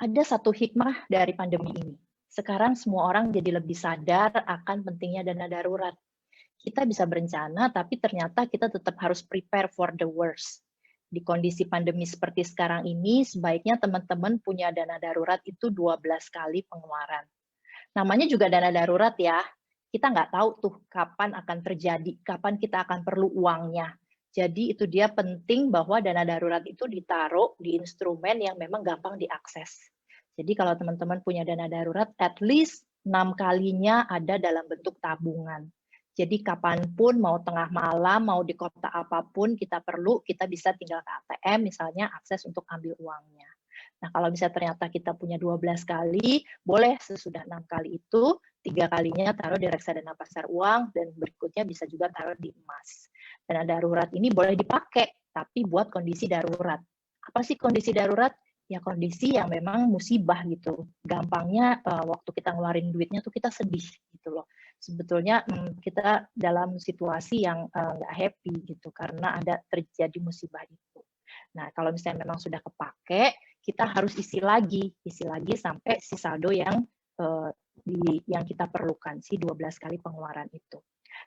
Ada satu hikmah dari pandemi ini. Sekarang semua orang jadi lebih sadar akan pentingnya dana darurat. Kita bisa berencana, tapi ternyata kita tetap harus prepare for the worst. Di kondisi pandemi seperti sekarang ini, sebaiknya teman-teman punya dana darurat itu 12 kali pengeluaran. Namanya juga dana darurat ya. Kita nggak tahu tuh kapan akan terjadi, kapan kita akan perlu uangnya. Jadi itu dia penting bahwa dana darurat itu ditaruh di instrumen yang memang gampang diakses. Jadi kalau teman-teman punya dana darurat, at least 6 kalinya ada dalam bentuk tabungan. Jadi kapanpun, mau tengah malam, mau di kota apapun kita perlu, kita bisa tinggal ke ATM misalnya akses untuk ambil uangnya. Nah, kalau bisa ternyata kita punya 12 kali, boleh sesudah 6 kali itu, 3 kalinya taruh di reksadana pasar uang, dan berikutnya bisa juga taruh di emas. Dana darurat ini boleh dipakai, tapi buat kondisi darurat. Apa sih kondisi darurat? Ya kondisi yang memang musibah gitu. Gampangnya waktu kita ngeluarin duitnya tuh kita sedih gitu loh. Sebetulnya kita dalam situasi yang nggak happy gitu karena ada terjadi musibah itu. Nah, kalau misalnya memang sudah kepake, kita harus isi lagi sampai si saldo yang kita perlukan, si 12 kali pengeluaran itu.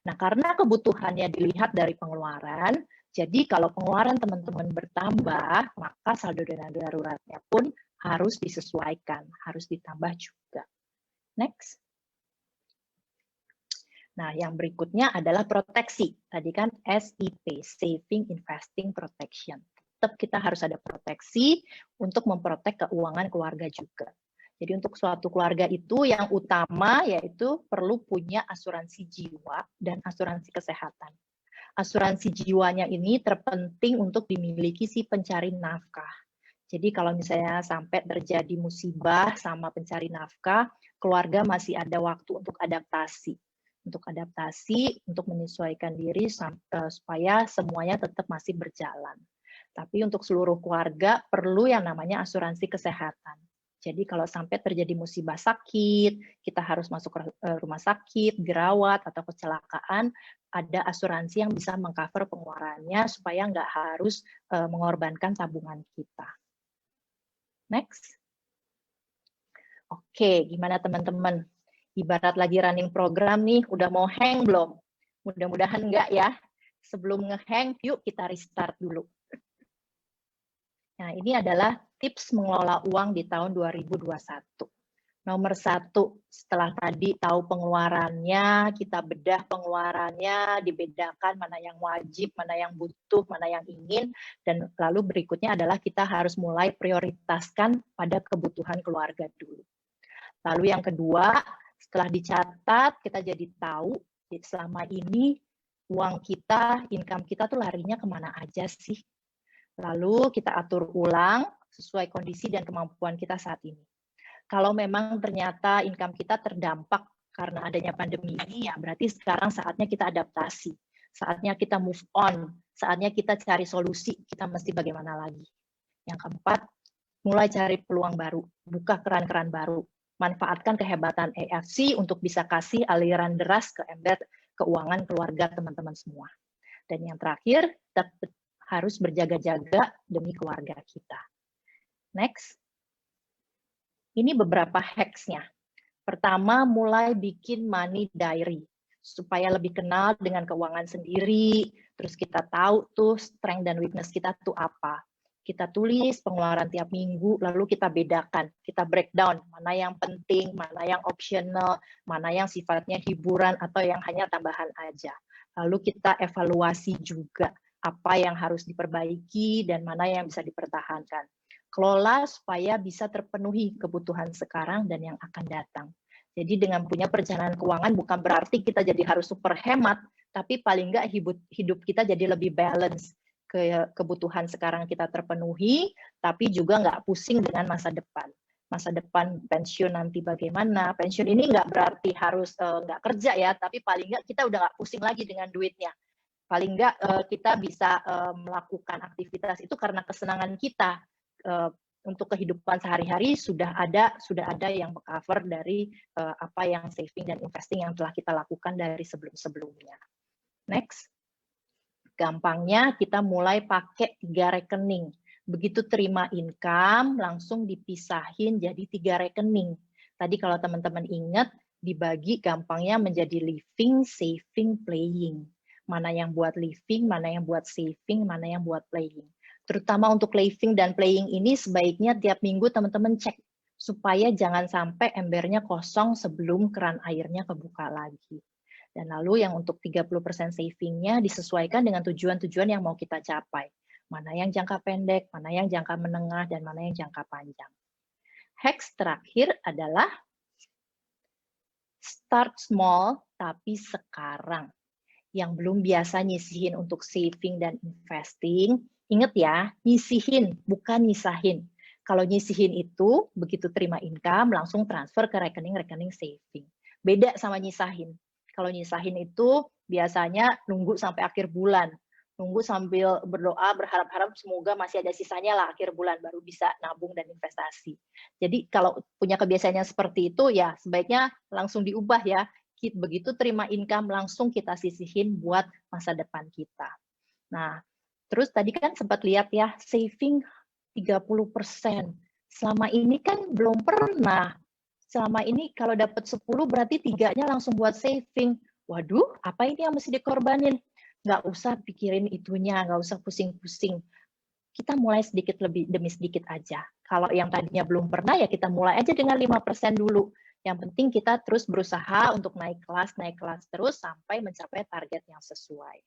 Nah, karena kebutuhannya dilihat dari pengeluaran, jadi kalau pengeluaran teman-teman bertambah, maka saldo dana daruratnya pun harus disesuaikan, harus ditambah juga. Next. Nah, yang berikutnya adalah proteksi. Tadi kan SIP, Saving, Investing, Protection. Tetap kita harus ada proteksi untuk memprotek keuangan keluarga juga. Jadi untuk suatu keluarga itu yang utama yaitu perlu punya asuransi jiwa dan asuransi kesehatan. Asuransi jiwanya ini terpenting untuk dimiliki si pencari nafkah. Jadi kalau misalnya sampai terjadi musibah sama pencari nafkah, keluarga masih ada waktu untuk adaptasi. Untuk menyesuaikan diri supaya semuanya tetap masih berjalan. Tapi untuk seluruh keluarga perlu yang namanya asuransi kesehatan. Jadi kalau sampai terjadi musibah sakit, kita harus masuk ke rumah sakit, dirawat, atau kecelakaan, ada asuransi yang bisa mengcover pengeluarannya supaya nggak harus mengorbankan tabungan kita. Next. Oke, gimana teman-teman? Ibarat lagi running program nih, udah mau hang belum? Mudah-mudahan enggak ya. Sebelum nge-hang, yuk kita restart dulu. Nah, ini adalah tips mengelola uang di tahun 2021. Nomor 1, setelah tadi tahu pengeluarannya, kita bedah pengeluarannya, dibedakan mana yang wajib, mana yang butuh, mana yang ingin, dan lalu berikutnya adalah kita harus mulai prioritaskan pada kebutuhan keluarga dulu. Lalu yang kedua, setelah dicatat, kita jadi tahu selama ini uang kita, income kita tuh larinya kemana aja sih. Lalu kita atur ulang sesuai kondisi dan kemampuan kita saat ini. Kalau memang ternyata income kita terdampak karena adanya pandemi ini, ya berarti sekarang saatnya kita adaptasi. Saatnya kita move on. Saatnya kita cari solusi. Kita mesti bagaimana lagi. Yang keempat, mulai cari peluang baru. Buka keran-keran baru. Manfaatkan kehebatan EFC untuk bisa kasih aliran deras ke ember keuangan keluarga teman-teman semua. Dan yang terakhir, tetap harus berjaga-jaga demi keluarga kita. Next. Ini beberapa hacks-nya. Pertama, mulai bikin money diary. Supaya lebih kenal dengan keuangan sendiri, terus kita tahu tuh strength dan weakness kita tuh apa. Kita tulis pengeluaran tiap minggu, lalu kita bedakan, kita breakdown, mana yang penting, mana yang optional, mana yang sifatnya hiburan, atau yang hanya tambahan aja. Lalu kita evaluasi juga, apa yang harus diperbaiki, dan mana yang bisa dipertahankan. Kelola supaya bisa terpenuhi kebutuhan sekarang dan yang akan datang. Jadi dengan punya perencanaan keuangan bukan berarti kita jadi harus super hemat, tapi paling nggak hidup kita jadi lebih balance. Kebutuhan sekarang kita terpenuhi, tapi juga nggak pusing dengan masa depan. Masa depan pensiun nanti bagaimana? Pensiun ini nggak berarti harus nggak kerja ya, tapi paling nggak kita udah nggak pusing lagi dengan duitnya. Paling nggak kita bisa melakukan aktivitas itu karena kesenangan kita. Untuk kehidupan sehari-hari sudah ada yang cover dari apa yang saving dan investing yang telah kita lakukan dari sebelum-sebelumnya. Next. Gampangnya kita mulai pakai 3 rekening. Begitu terima income, langsung dipisahin jadi 3 rekening. Tadi kalau teman-teman ingat, dibagi gampangnya menjadi living, saving, playing. Mana yang buat living, mana yang buat saving, mana yang buat playing. Terutama untuk living dan playing ini sebaiknya tiap minggu teman-teman cek supaya jangan sampai embernya kosong sebelum keran airnya kebuka lagi. Dan lalu yang untuk 30% savingnya disesuaikan dengan tujuan-tujuan yang mau kita capai. Mana yang jangka pendek, mana yang jangka menengah, dan mana yang jangka panjang. Hacks terakhir adalah start small tapi sekarang. yang belum biasa nyisihin untuk saving dan investing, ingat ya, nyisihin, bukan nyisahin. Kalau nyisihin itu, begitu terima income, langsung transfer ke rekening-rekening saving. Beda sama nyisahin. Kalau nyisahin itu biasanya nunggu sampai akhir bulan. Nunggu sambil berdoa, berharap-harap semoga masih ada sisanya lah akhir bulan, baru bisa nabung dan investasi. Jadi kalau punya kebiasaan yang seperti itu, ya sebaiknya langsung diubah ya. Begitu terima income, langsung kita sisihin buat masa depan kita. Nah, terus tadi kan sempat lihat ya, saving 30%. Selama ini kan belum pernah. Selama ini kalau dapat 10 berarti 3-nya langsung buat saving. Waduh, apa ini yang mesti dikorbanin? Nggak usah pikirin itunya, nggak usah pusing-pusing. Kita mulai sedikit lebih demi sedikit aja. Kalau yang tadinya belum pernah, ya kita mulai aja dengan 5% dulu. Yang penting kita terus berusaha untuk naik kelas terus sampai mencapai target yang sesuai.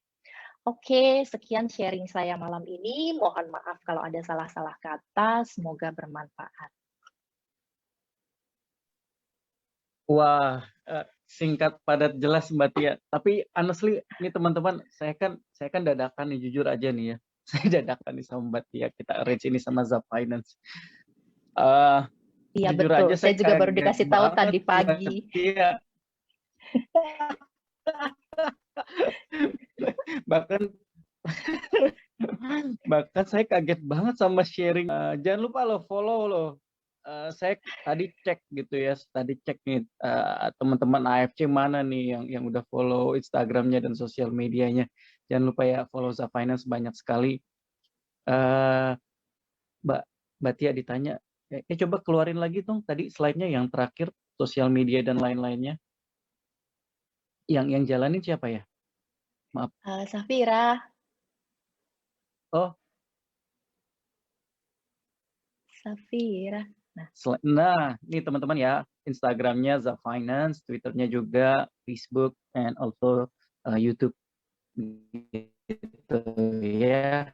Oke, sekian sharing saya malam ini. Mohon maaf kalau ada salah-salah kata. Semoga bermanfaat. Wah, singkat, padat, jelas Mbak Tia. Tapi honestly, ini teman-teman, saya kan dadakan nih, jujur aja nih ya. Saya dadakan nih sama Mbak Tia. Kita arrange ini sama Zap Finance. Iya Jujur betul, aja saya juga baru kaget dikasih tahu banget tadi pagi. Iya. bahkan saya kaget banget sama sharing. Jangan lupa lo follow lo. Saya tadi cek gitu ya, nih teman-teman AFC mana nih yang udah follow Instagramnya dan sosial medianya. Jangan lupa ya follow Zap Finance, banyak sekali. Mbak Tia ditanya, coba keluarin lagi dong tadi slide-nya yang terakhir, sosial media dan lain-lainnya. Yang jalanin siapa ya? Maaf. Safira. Oh. Safira. Nah, ini teman-teman ya, Instagramnya Zap Finance, Twitternya juga, Facebook, and also YouTube. Gitu ya.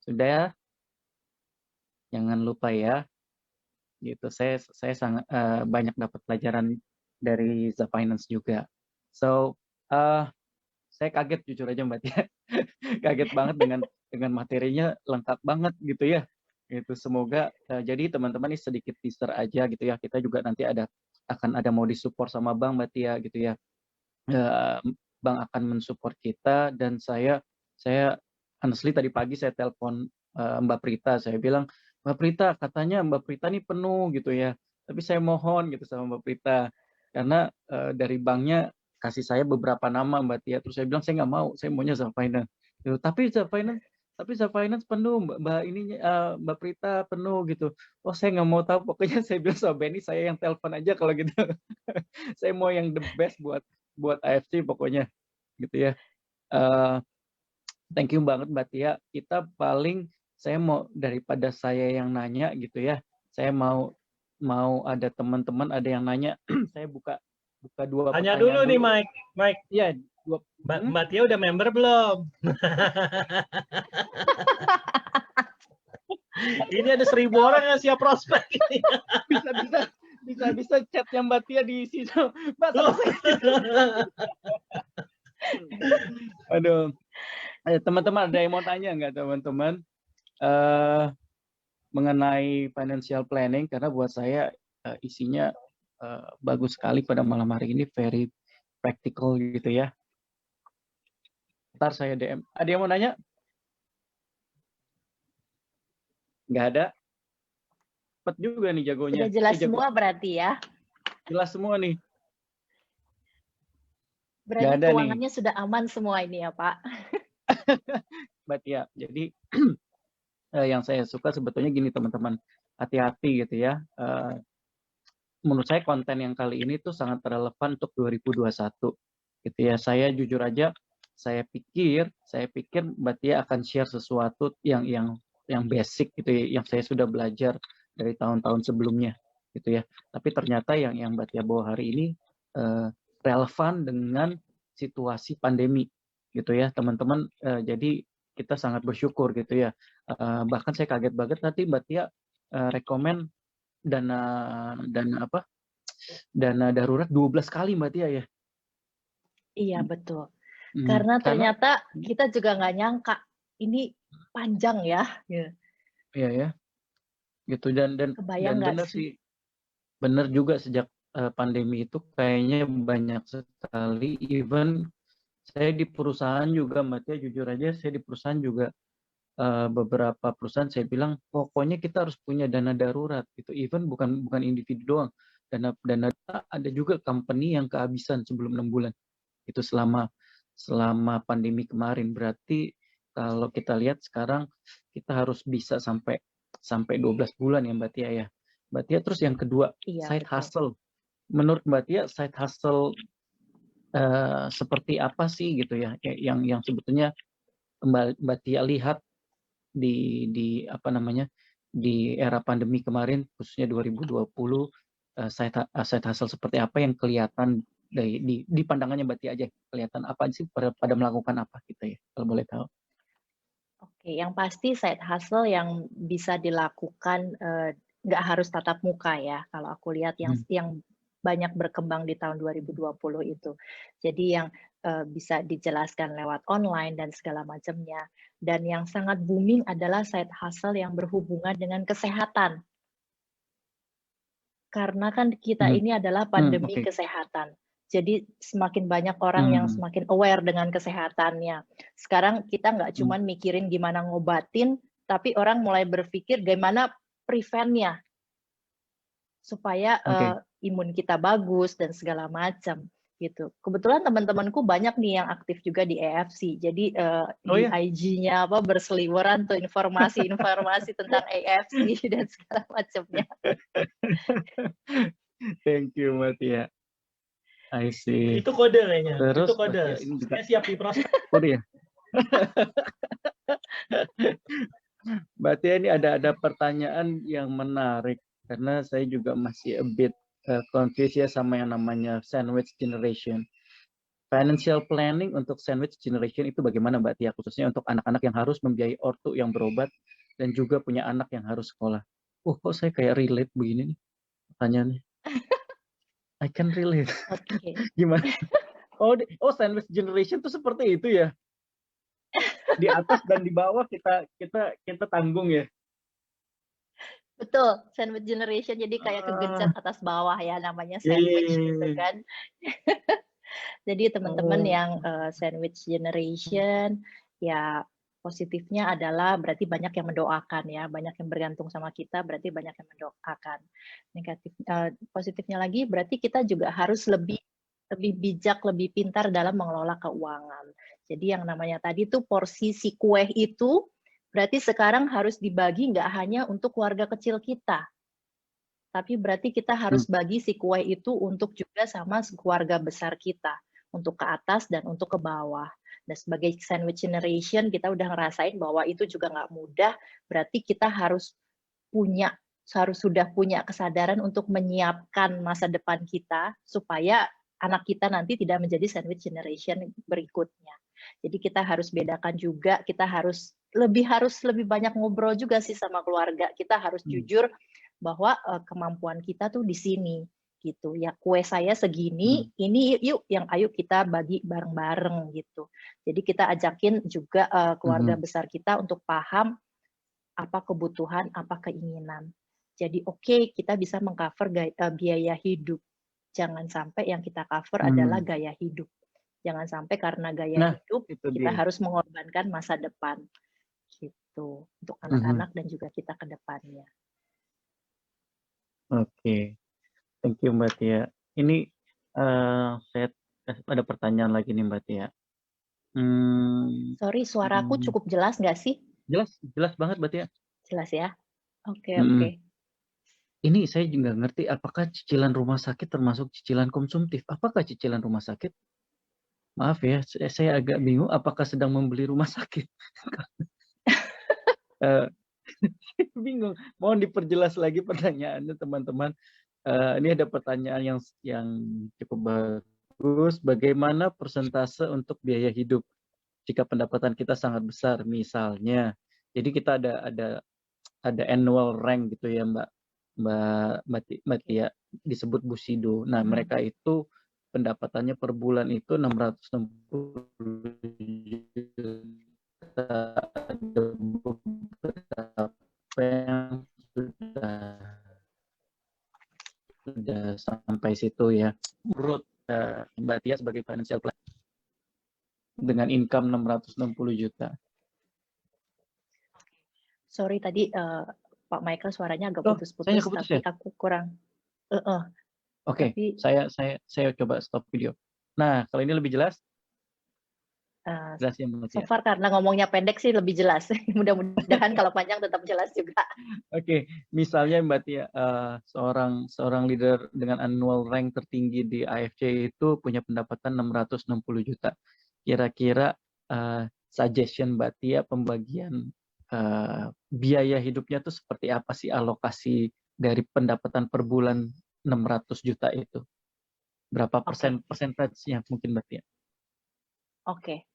Sudah ya? Jangan lupa ya. Gitu, saya sangat banyak dapat pelajaran dari Zap Finance juga. So, saya kaget jujur aja Mbak Tia. Kaget banget dengan materinya, lengkap banget gitu ya. Itu semoga jadi teman-teman ini sedikit teaser aja gitu ya. Kita juga nanti akan ada mau disupport sama Bang Mbak Tia gitu ya. Bang akan mensupport kita, dan saya honestly tadi pagi saya telepon Mbak Prita, saya bilang, Mbak Prita, katanya Mbak Prita ini penuh gitu ya, tapi saya mohon gitu sama Mbak Prita, karena dari banknya kasih saya beberapa nama Mbak Tia, terus saya bilang saya nggak mau, saya maunya Zap Finance gitu. Tapi Zap Finance penuh, Mbak Prita penuh gitu. Oh, saya nggak mau tahu, pokoknya saya bilang sama Benny, saya yang telepon aja kalau gitu. Saya mau yang the best buat AFC pokoknya gitu ya. Thank you banget Mbak Tia. Kita saya mau, daripada saya yang nanya gitu ya, saya mau ada teman-teman ada yang nanya. Saya buka 2 pertanyaan. Tanya dulu nih Mike. Iya, Mbak Tia udah member belum? Ini ada 1.000 orang yang siap prospek ini. bisa chatnya Mbak Tia di situ. Aduh. Teman-teman ada yang mau tanya nggak teman-teman mengenai financial planning, karena buat saya isinya bagus sekali pada malam hari ini, very practical gitu ya. Ntar saya DM. Ada yang mau nanya? Nggak ada? Cepet juga nih jagonya. Sudah jelas semua berarti ya? Jelas semua nih. Berarti keuangannya nih sudah aman semua ini ya Pak? Mbak Tia, jadi yang saya suka sebetulnya gini teman-teman, hati-hati gitu ya. Menurut saya konten yang kali ini tuh sangat relevan untuk 2021 gitu ya. Saya jujur aja, saya pikir Mbak Tia akan share sesuatu yang basic gitu ya, yang saya sudah belajar dari tahun-tahun sebelumnya gitu ya. Tapi ternyata yang Mbak Tia bawa hari ini relevan dengan situasi pandemi gitu ya teman-teman. Jadi kita sangat bersyukur gitu ya. Bahkan saya kaget banget nanti Mbak Tia rekomen dana darurat 12 kali Mbak Tia ya. Iya betul. Karena Karena ternyata kita juga nggak nyangka ini panjang ya. iya ya, gitu dan Kebayang nggak benar sih? sih, benar juga sejak pandemi itu kayaknya banyak sekali even saya di perusahaan juga, Mbak Tia, jujur aja saya di perusahaan juga beberapa perusahaan saya bilang pokoknya kita harus punya dana darurat gitu, even bukan individu doang, dana ada juga company yang kehabisan sebelum 6 bulan itu selama pandemi kemarin. Berarti kalau kita lihat sekarang kita harus bisa sampai 12 bulan ya Mbak Tia ya. Mbak Tia, terus yang kedua Iya, side betul. hustle. Menurut Mbak Tia side hustle seperti apa sih gitu ya yang sebetulnya Mbak Tia lihat di apa namanya di era pandemi kemarin khususnya 2020, side hustle seperti apa yang kelihatan di pandangannya Mbak Tia aja, kelihatan apa sih pada melakukan apa gitu ya kalau boleh tahu? Oke, yang pasti side hustle yang bisa dilakukan nggak harus tatap muka ya. Kalau aku lihat yang banyak berkembang di tahun 2020 itu. Jadi yang bisa dijelaskan lewat online dan segala macamnya. Dan yang sangat booming adalah side hustle yang berhubungan dengan kesehatan. Karena kan kita ini adalah pandemi Oke. kesehatan. Jadi semakin banyak orang yang semakin aware dengan kesehatannya. Sekarang kita nggak cuma mikirin gimana ngobatin, tapi orang mulai berpikir gimana prevent-nya supaya imun kita bagus dan segala macam gitu. Kebetulan teman-temanku banyak nih yang aktif juga di AFC. Jadi di IG-nya berseliweran tuh informasi tentang AFC dan segala macamnya. Thank you Mbak Tia. I see. Itu kode kayaknya. Terus itu kode. ini juga Saya siap di prospek. kode ya. Mbak Tia, ini ada pertanyaan yang menarik karena saya juga masih a bit confused ya sama yang namanya sandwich generation. Financial planning untuk sandwich generation itu bagaimana Mbak Tia, khususnya untuk anak-anak yang harus membiayai ortu yang berobat dan juga punya anak yang harus sekolah. Kok saya kayak relate begini nih pertanyaannya. I can relate. Oke. Gimana? Oh sandwich generation itu seperti itu ya. Di atas dan di bawah kita tanggung ya. Betul, sandwich generation, jadi kayak kegencet atas bawah ya, namanya sandwich gitu kan. Jadi teman-teman yang sandwich generation, ya positifnya adalah berarti banyak yang mendoakan ya, banyak yang bergantung sama kita, berarti banyak yang mendoakan. Negatif, positifnya lagi berarti kita juga harus lebih bijak, lebih pintar dalam mengelola keuangan. Jadi yang namanya tadi tuh porsi si kue itu berarti sekarang harus dibagi nggak hanya untuk keluarga kecil kita, tapi berarti kita harus bagi si kue itu untuk juga sama keluarga besar kita, untuk ke atas dan untuk ke bawah. Dan sebagai sandwich generation, kita udah ngerasain bahwa itu juga nggak mudah, berarti kita harus sudah punya kesadaran untuk menyiapkan masa depan kita, supaya anak kita nanti tidak menjadi sandwich generation berikutnya. Jadi kita harus bedakan juga, kita harus lebih banyak ngobrol juga sih sama keluarga. Kita harus jujur bahwa kemampuan kita tuh di sini gitu. Ya kue saya segini, ini yuk yang ayo kita bagi bareng-bareng gitu. Jadi kita ajakin juga keluarga besar kita untuk paham apa kebutuhan, apa keinginan. Jadi oke, kita bisa mengcover biaya hidup. Jangan sampai yang kita cover adalah gaya hidup. Jangan sampai karena gaya hidup kita harus mengorbankan masa depan gitu untuk anak-anak dan juga kita ke depannya. Oke. Thank you Mbak Tia. Ini saya ada pertanyaan lagi nih Mbak Tia. Sorry, suaraku cukup jelas nggak sih? Jelas banget Mbak Tia. Jelas ya. Oke. Ini saya juga ngerti, apakah cicilan rumah sakit termasuk cicilan konsumtif? Apakah cicilan rumah sakit? Maaf ya, saya agak bingung apakah sedang membeli rumah sakit. Bingung. Mohon diperjelas lagi pertanyaannya teman-teman. Ini ada pertanyaan yang cukup bagus. Bagaimana persentase untuk biaya hidup jika pendapatan kita sangat besar, misalnya? Jadi kita ada annual rank gitu ya Mbak Tia, disebut Busido. Nah mereka itu pendapatannya per bulan itu 660 juta, ada beberapa yang sudah sampai situ ya. Menurut Mbak Tia sebagai financial planner dengan income 660 juta. Sorry tadi Pak Michael suaranya agak Saya putus-putus, nggak putus tapi ya? aku kurang. Oke, Tapi saya coba stop video. Nah, kalau ini lebih jelas, jelas ya Mbak so Tia. far karena ngomongnya pendek sih lebih jelas. Mudah-mudahan kalau panjang tetap jelas juga. Oke, misalnya Mbak Tia, seorang leader dengan annual rank tertinggi di AFC itu punya pendapatan 660 juta. Kira-kira suggestion Mbak Tia pembagian biaya hidupnya itu seperti apa sih, alokasi dari pendapatan per bulan 600 juta itu? Berapa persentasenya mungkin Mbak Tia? Oke.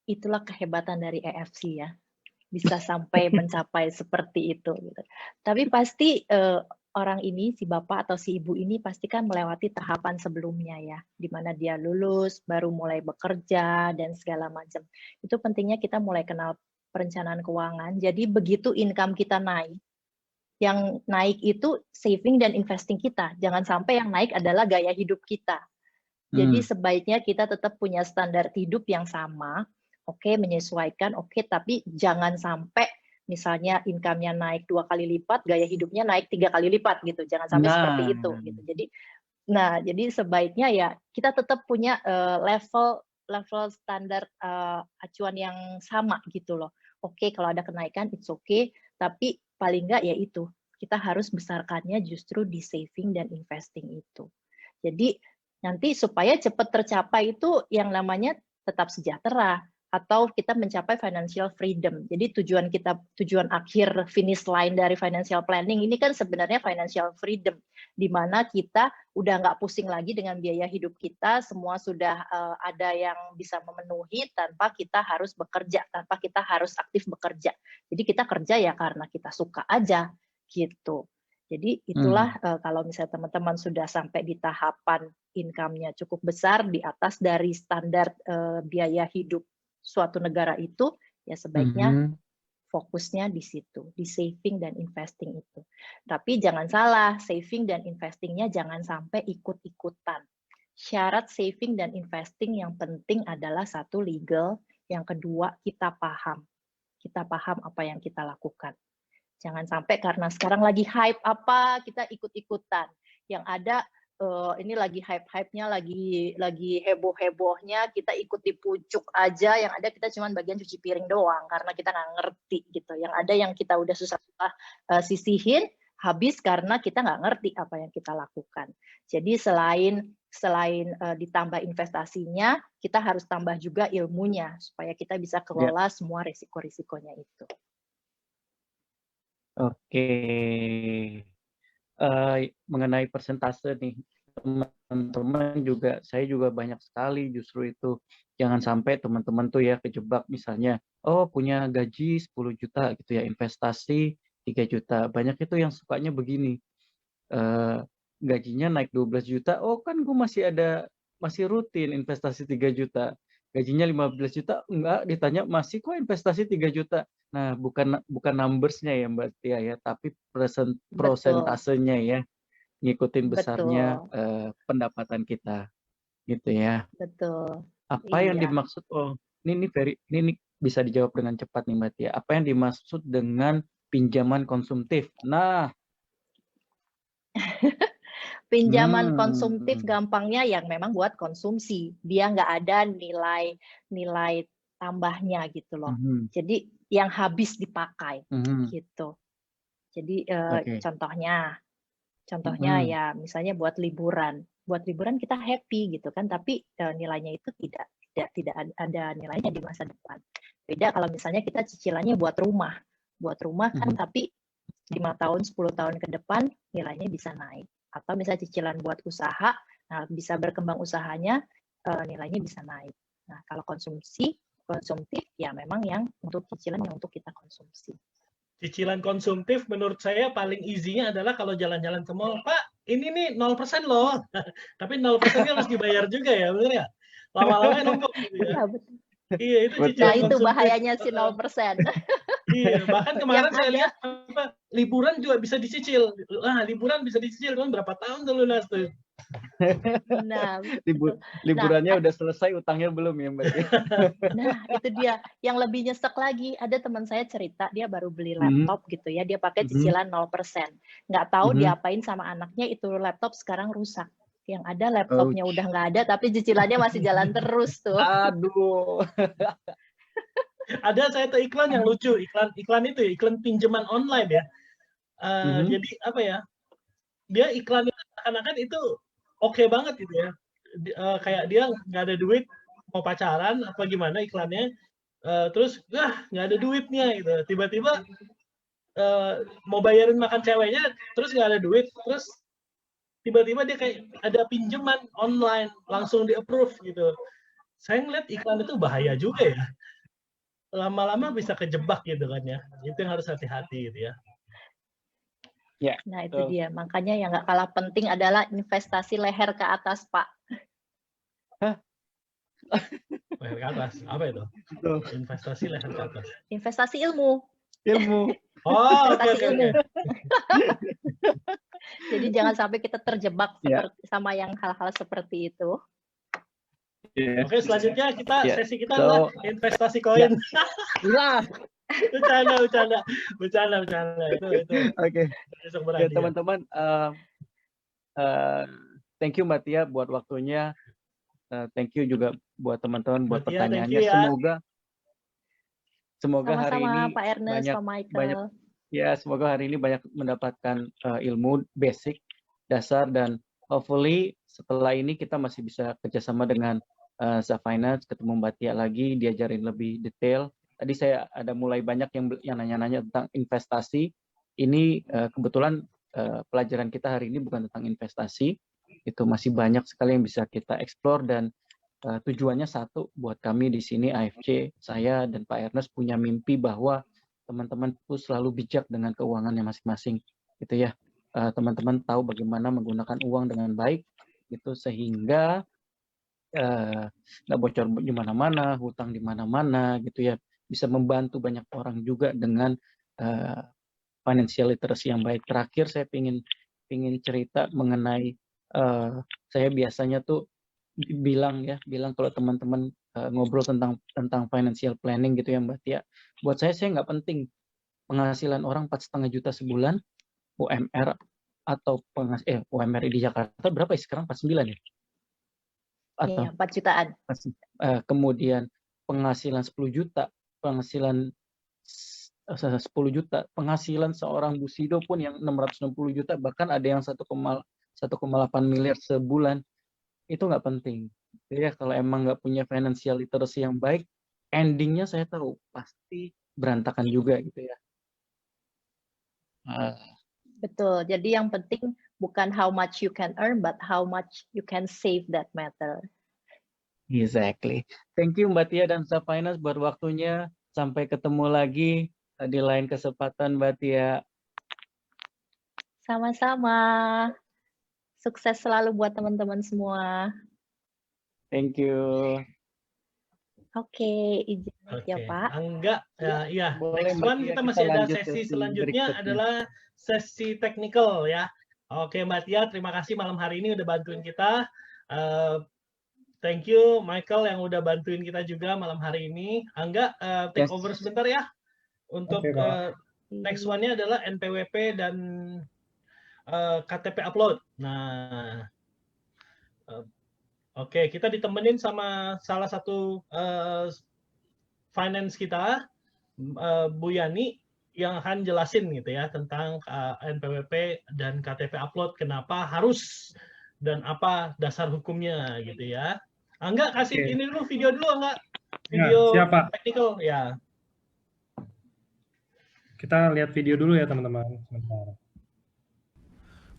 Itulah kehebatan dari EFC ya. Bisa sampai mencapai seperti itu gitu. Tapi pasti orang ini, si bapak atau si ibu ini pasti kan melewati tahapan sebelumnya ya, di mana dia lulus, baru mulai bekerja dan segala macam. Itu pentingnya kita mulai kenal perencanaan keuangan. Jadi begitu income kita naik, yang naik itu saving dan investing kita. Jangan sampai yang naik adalah gaya hidup kita. Jadi sebaiknya kita tetap punya standar hidup yang sama, oke, menyesuaikan, oke, tapi jangan sampai misalnya income-nya naik 2 kali lipat, gaya hidupnya naik 3 kali lipat gitu. Jangan sampai seperti itu gitu. Jadi sebaiknya ya kita tetap punya level standar acuan yang sama gitu loh. Oke, kalau ada kenaikan it's okay, tapi paling enggak ya itu. Kita harus besarkannya justru di saving dan investing itu. Jadi nanti supaya cepat tercapai itu yang namanya tetap sejahtera atau kita mencapai financial freedom. Jadi tujuan akhir finish line dari financial planning ini kan sebenarnya financial freedom, di mana kita udah nggak pusing lagi dengan biaya hidup kita, semua sudah ada yang bisa memenuhi tanpa kita harus bekerja, tanpa kita harus aktif bekerja. Jadi kita kerja ya karena kita suka aja gitu. Jadi itulah kalau misalnya teman-teman sudah sampai di tahapan income-nya cukup besar di atas dari standar biaya hidup suatu negara itu, ya sebaiknya fokusnya di situ, di saving dan investing itu. Tapi jangan salah, saving dan investingnya jangan sampai ikut-ikutan. Syarat saving dan investing yang penting adalah satu legal, yang kedua kita paham apa yang kita lakukan. Jangan sampai karena sekarang lagi hype apa, kita ikut-ikutan. Yang ada ini lagi hype-hypenya, lagi heboh-hebohnya, kita ikut di pucuk aja, yang ada kita cuma bagian cuci piring doang, karena kita nggak ngerti gitu. Yang ada yang kita udah susah-susah sisihin, habis karena kita nggak ngerti apa yang kita lakukan. Jadi selain ditambah investasinya, kita harus tambah juga ilmunya, supaya kita bisa kelola semua risiko-risikonya itu. Oke, mengenai persentase nih, teman-teman juga, saya juga banyak sekali justru itu. Jangan sampai teman-teman tuh ya kejebak misalnya, oh punya gaji 10 juta gitu ya, investasi 3 juta. Banyak itu yang sukanya begini, gajinya naik 12 juta, oh kan gue masih rutin investasi 3 juta. Gajinya 15 juta, enggak, ditanya masih kok investasi 3 juta. Nah, bukan numbers-nya ya Mbak Tia ya, tapi prosentasenya ya, ngikutin besarnya pendapatan kita, gitu ya. Betul. Apa yang dimaksud, ini bisa dijawab dengan cepat nih Mbak Tia. Apa yang dimaksud dengan pinjaman konsumtif? Nah, pinjaman konsumtif gampangnya yang memang buat konsumsi, dia nggak ada nilai tambahnya gitu loh. Jadi yang habis dipakai gitu. Jadi contohnya ya misalnya buat liburan kita happy gitu kan, tapi nilainya itu tidak ada nilainya di masa depan. Beda kalau misalnya kita cicilannya buat rumah kan, tapi 5 tahun 10 tahun ke depan nilainya bisa naik. Atau misalnya cicilan buat usaha, nah bisa berkembang usahanya, nilainya bisa naik. Nah kalau konsumtif ya memang yang untuk cicilan yang untuk kita konsumsi. Cicilan konsumtif menurut saya paling easy-nya adalah kalau jalan-jalan ke mall, Pak, ini nih 0% loh. Tapi 0%-nya harus dibayar juga ya, bener ya? Lama-lama nombok gitu ya. Iya, betul. Iya, itu Betul. cicilan Nah, itu konsumtif. bahayanya si 0%. Iya, bahkan kemarin Yang saya ada. lihat liburan juga bisa dicicil. Liburan bisa dicicil kan berapa tahun tuh lunas tuh. Nah, Liburannya udah selesai, utangnya belum ya Mbak Tia? Nah, itu dia. Yang lebih nyesek lagi, ada teman saya cerita, dia baru beli laptop gitu ya, dia pakai cicilan 0%. Nggak tahu diapain sama anaknya, itu laptop sekarang rusak. Yang ada laptopnya udah nggak ada, tapi cicilannya masih jalan terus tuh. Aduh. Ada saya tuh iklan yang lucu, iklan itu ya, iklan pinjaman online ya. Jadi apa ya? Dia iklannya seakan-akan itu oke banget gitu ya. Kayak dia nggak ada duit, mau pacaran apa gimana iklannya. Terus nggak ada duitnya gitu. Tiba-tiba mau bayarin makan ceweknya, terus nggak ada duit, terus tiba-tiba dia kayak ada pinjaman online, langsung di approve gitu. Saya ngeliat iklan itu bahaya juga ya. Lama-lama bisa kejebak gitu kan ya. Itu yang harus hati-hati gitu ya. Ya. Nah, itu dia. Makanya yang nggak kalah penting adalah investasi leher ke atas, Pak. Leher ke atas, apa itu? Investasi leher ke atas. Investasi ilmu. Oh, Investasi oke. ilmu. Jadi jangan sampai kita terjebak sama yang hal-hal seperti itu. Oke, selanjutnya sesi kita adalah investasi koin. Bercanda. Itu. Oke. Ya teman-teman, thank you Mbak Tia buat waktunya. Thank you juga buat teman-teman buat pertanyaannya. Semoga sama-sama, hari ini Pak Ernest, Pak Michael. Semoga hari ini banyak mendapatkan ilmu basic dasar, dan hopefully setelah ini kita masih bisa kerjasama dengan Zaf Finance, ketemu Mbak Tia lagi, diajarin lebih detail. Tadi saya ada mulai banyak yang nanya-nanya tentang investasi. Ini kebetulan pelajaran kita hari ini bukan tentang investasi. Itu masih banyak sekali yang bisa kita explore, dan tujuannya satu buat kami di sini AFC, saya dan Pak Ernest punya mimpi bahwa teman-teman itu selalu bijak dengan keuangannya masing-masing, gitu ya. Teman-teman tahu bagaimana menggunakan uang dengan baik, gitu, sehingga nggak bocor di mana-mana, hutang di mana-mana, gitu ya. Bisa membantu banyak orang juga dengan financial literacy yang baik. Terakhir saya pingin cerita mengenai saya biasanya tuh bilang kalau teman-teman ngobrol tentang financial planning gitu ya Mbak Tia. Buat saya nggak penting penghasilan orang 4,5 juta sebulan, UMR atau UMR di Jakarta berapa ya sekarang, 49 ya? Atau 4 jutaan. Kemudian penghasilan 10 juta, penghasilan 10 juta, penghasilan seorang Busido pun yang 660 juta, bahkan ada yang 1,8 miliar sebulan, itu nggak penting. Ya, kalau emang nggak punya financial literacy yang baik, endingnya saya tahu pasti berantakan juga gitu ya. Betul. Jadi yang penting bukan how much you can earn, but how much you can save that matter. Exactly. Thank you Mbak Tia dan Zaf Finance buat waktunya. Sampai ketemu lagi di lain kesempatan Mbak Tia. Sama-sama. Sukses selalu buat teman-teman semua. Thank you. Oke, izin ya Pak. Enggak, ya. Boleh, Next one kita masih ada sesi selanjutnya adalah sesi technical ya. Oke Mbak Tia, terima kasih malam hari ini udah bantuin kita. Thank you Michael yang udah bantuin kita juga malam hari ini. Angga, take over sebentar ya. Untuk next one-nya adalah NPWP dan KTP upload. Nah, oke, kita ditemenin sama salah satu finance kita, Bu Yani, yang akan jelasin gitu ya tentang NPWP dan KTP upload, kenapa harus dan apa dasar hukumnya gitu ya. Angga kasih ini dulu video dulu Angga. Video siapa? technical ya. Kita lihat video dulu ya teman-teman.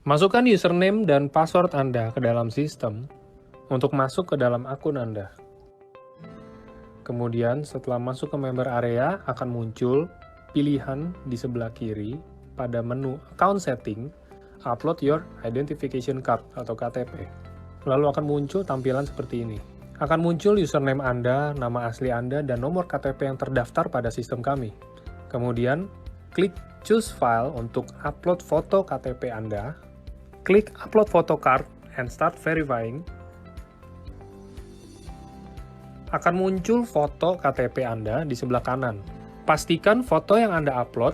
Masukkan username dan password Anda ke dalam sistem untuk masuk ke dalam akun Anda. Kemudian setelah masuk ke member area akan muncul pilihan di sebelah kiri pada menu account setting Upload your identification card atau KTP. Lalu akan muncul tampilan seperti ini. Akan muncul username Anda, nama asli Anda, dan nomor KTP yang terdaftar pada sistem kami. Kemudian, klik Choose File untuk upload foto KTP Anda. Klik Upload Photo Card and start verifying. Akan muncul foto KTP Anda di sebelah kanan. Pastikan foto yang Anda upload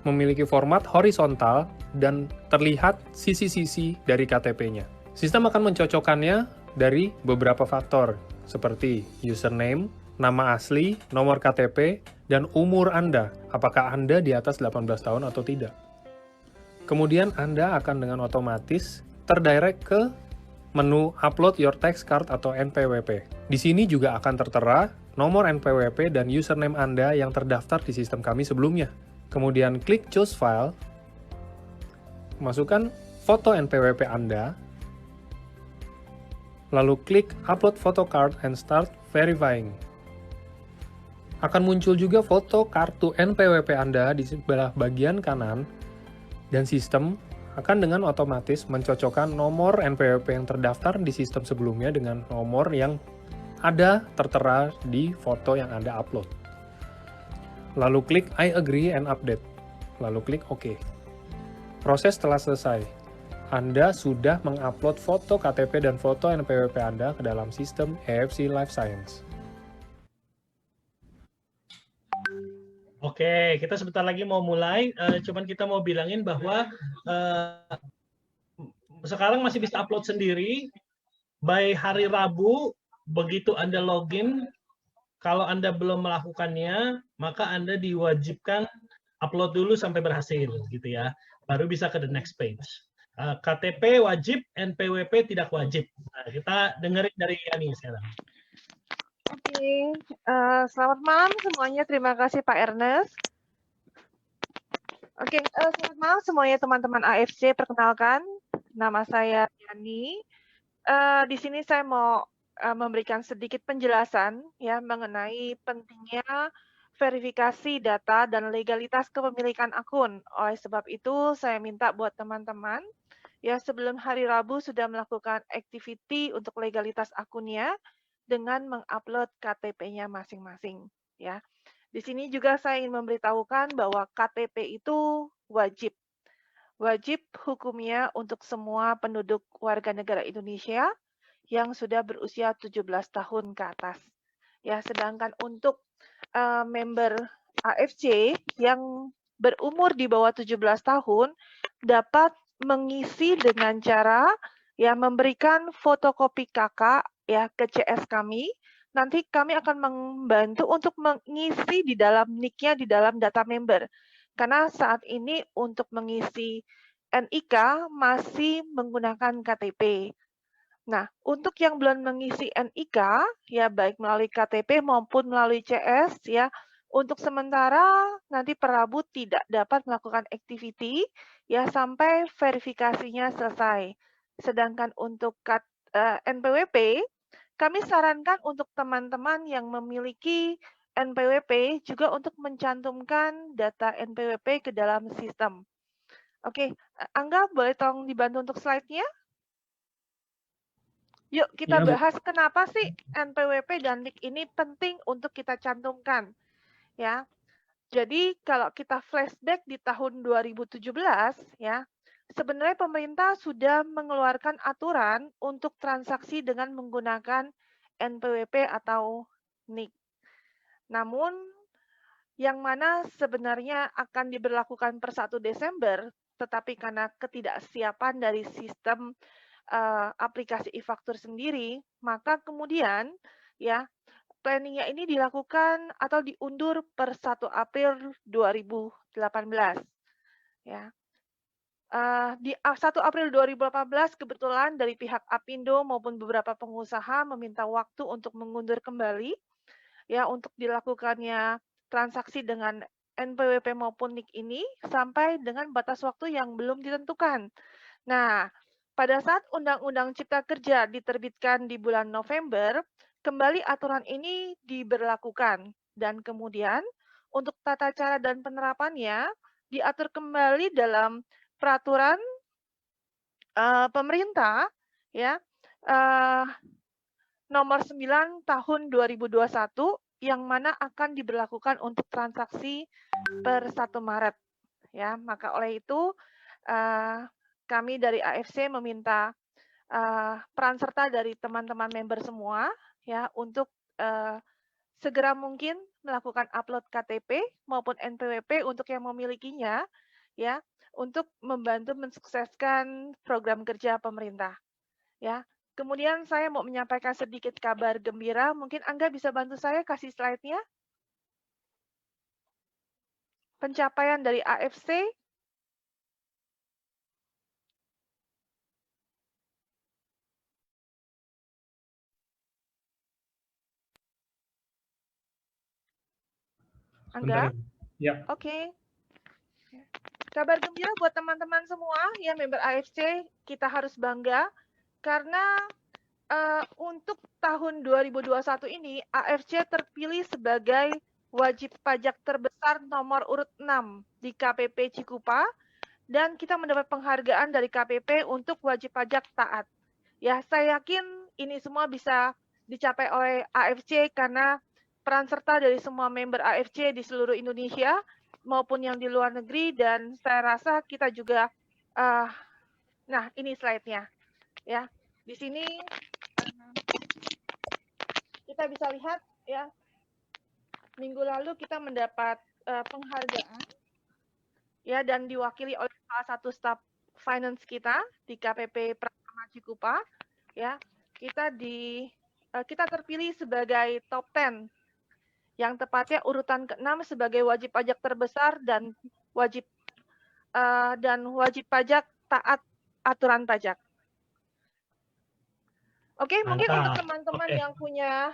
memiliki format horizontal dan terlihat sisi-sisi dari KTP-nya. Sistem akan mencocokkannya dari beberapa faktor, seperti username, nama asli, nomor KTP, dan umur Anda, apakah Anda di atas 18 tahun atau tidak. Kemudian Anda akan dengan otomatis terdirect ke menu Upload Your Text Card atau NPWP. Di sini juga akan tertera nomor NPWP dan username Anda yang terdaftar di sistem kami sebelumnya. Kemudian klik Choose File, masukkan foto NPWP Anda, lalu klik Upload Photo Card and start verifying. Akan muncul juga foto kartu NPWP Anda di sebelah bagian kanan, dan sistem akan dengan otomatis mencocokkan nomor NPWP yang terdaftar di sistem sebelumnya dengan nomor yang ada tertera di foto yang Anda upload. Lalu klik I agree and update. Lalu klik OK. Proses telah selesai. Anda sudah mengupload foto KTP dan foto NPWP Anda ke dalam sistem AFC Life Science. Oke, kita sebentar lagi mau mulai. Cuman kita mau bilangin bahwa sekarang masih bisa upload sendiri. By hari Rabu, begitu Anda login, kalau Anda belum melakukannya, maka Anda diwajibkan upload dulu sampai berhasil, gitu ya. Baru bisa ke the next page. KTP wajib, NPWP tidak wajib. Nah, kita dengerin dari Yani sekarang. Oke, selamat malam semuanya. Terima kasih Pak Ernest. Oke, selamat malam semuanya teman-teman AFC. Perkenalkan, nama saya Yani. Di sini saya mau memberikan sedikit penjelasan ya mengenai pentingnya verifikasi data dan legalitas kepemilikan akun. Oleh sebab itu, saya minta buat teman-teman ya sebelum hari Rabu sudah melakukan activity untuk legalitas akunnya dengan mengupload KTP-nya masing-masing ya. Di sini juga saya ingin memberitahukan bahwa KTP itu wajib. Wajib hukumnya untuk semua penduduk warga negara Indonesia yang sudah berusia 17 tahun ke atas. Ya, sedangkan untuk member AFC yang berumur di bawah 17 tahun dapat mengisi dengan cara ya memberikan fotokopi KK ya ke CS kami. Nanti kami akan membantu untuk mengisi di dalam NIK-nya di dalam data member. Karena saat ini untuk mengisi NIK masih menggunakan KTP. Nah, untuk yang belum mengisi NIK, ya baik melalui KTP maupun melalui CS, ya untuk sementara nanti Rabu tidak dapat melakukan activity, ya sampai verifikasinya selesai. Sedangkan untuk NPWP, kami sarankan untuk teman-teman yang memiliki NPWP juga untuk mencantumkan data NPWP ke dalam sistem. Oke, Angga boleh tolong dibantu untuk slide-nya? Yuk kita bahas kenapa sih NPWP dan NIK ini penting untuk kita cantumkan. Ya. Jadi kalau kita flashback di tahun 2017 ya, sebenarnya pemerintah sudah mengeluarkan aturan untuk transaksi dengan menggunakan NPWP atau NIK. Namun yang mana sebenarnya akan diberlakukan per 1 Desember, tetapi karena ketidaksiapan dari sistem aplikasi e-faktur sendiri, maka kemudian ya planningnya ini dilakukan atau diundur per 1 April 2018. Ya. Di 1 April 2018 kebetulan dari pihak Apindo maupun beberapa pengusaha meminta waktu untuk mengundur kembali ya untuk dilakukannya transaksi dengan NPWP maupun NIK ini sampai dengan batas waktu yang belum ditentukan. Nah, pada saat Undang-Undang Cipta Kerja diterbitkan di bulan November, kembali aturan ini diberlakukan. Dan kemudian untuk tata cara dan penerapannya diatur kembali dalam Peraturan pemerintah ya nomor 9 tahun 2021 yang mana akan diberlakukan untuk transaksi per 1 Maret ya. Maka oleh itu kami dari AFC meminta peran serta dari teman-teman member semua ya untuk segera mungkin melakukan upload KTP maupun NPWP untuk yang memilikinya ya, untuk membantu mensukseskan program kerja pemerintah ya. Kemudian saya mau menyampaikan sedikit kabar gembira, mungkin Angga bisa bantu saya kasih slide-nya. Pencapaian dari AFC. Angga? Ya. Oke. Kabar gembira buat teman-teman semua ya member AFC, kita harus bangga karena untuk tahun 2021 ini AFC terpilih sebagai wajib pajak terbesar nomor urut 6 di KPP Cikupa dan kita mendapat penghargaan dari KPP untuk wajib pajak taat. Ya, saya yakin ini semua bisa dicapai oleh AFC karena peran serta dari semua member AFC di seluruh Indonesia maupun yang di luar negeri dan saya rasa kita juga nah ini slide-nya ya. Di sini kita bisa lihat ya, minggu lalu kita mendapat penghargaan ya dan diwakili oleh salah satu staf finance kita di KPP Pratama Cikupa ya. Kita terpilih sebagai top 10 yang tepatnya urutan ke-6 sebagai wajib pajak terbesar dan wajib pajak taat aturan pajak. Oke, mungkin untuk teman-teman yang punya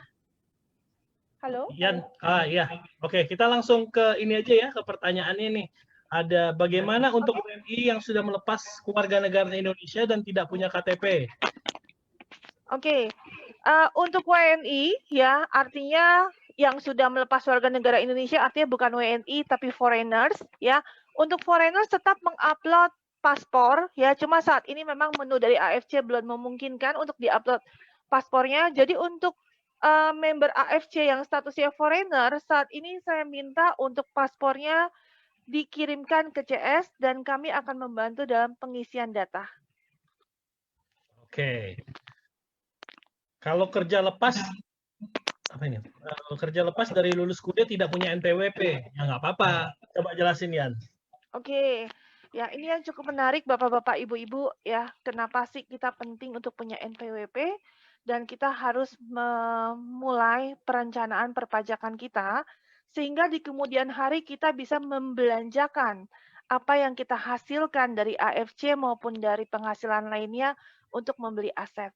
halo. Yan, ya, oke, kita langsung ke ini aja ya, ke pertanyaannya nih. Ada bagaimana untuk WNI yang sudah melepas kewarganegaraan Indonesia dan tidak punya KTP? Oke, untuk WNI ya, artinya yang sudah melepas warga negara Indonesia artinya bukan WNI tapi foreigners ya. Untuk foreigners tetap mengupload paspor ya, cuma saat ini memang menu dari AFC belum memungkinkan untuk diupload paspornya. Jadi untuk member AFC yang statusnya foreigner, saat ini saya minta untuk paspornya dikirimkan ke CS dan kami akan membantu dalam pengisian data. Oke. Kalau kerja lepas, apa ini? Kalau kerja lepas dari lulus kuliah tidak punya NPWP, ya nggak apa-apa. Coba jelasin, Yan. Oke. Ya, ini yang cukup menarik Bapak-bapak, Ibu-ibu ya. Kenapa sih kita penting untuk punya NPWP dan kita harus memulai perencanaan perpajakan kita sehingga di kemudian hari kita bisa membelanjakan apa yang kita hasilkan dari AFC maupun dari penghasilan lainnya untuk membeli aset.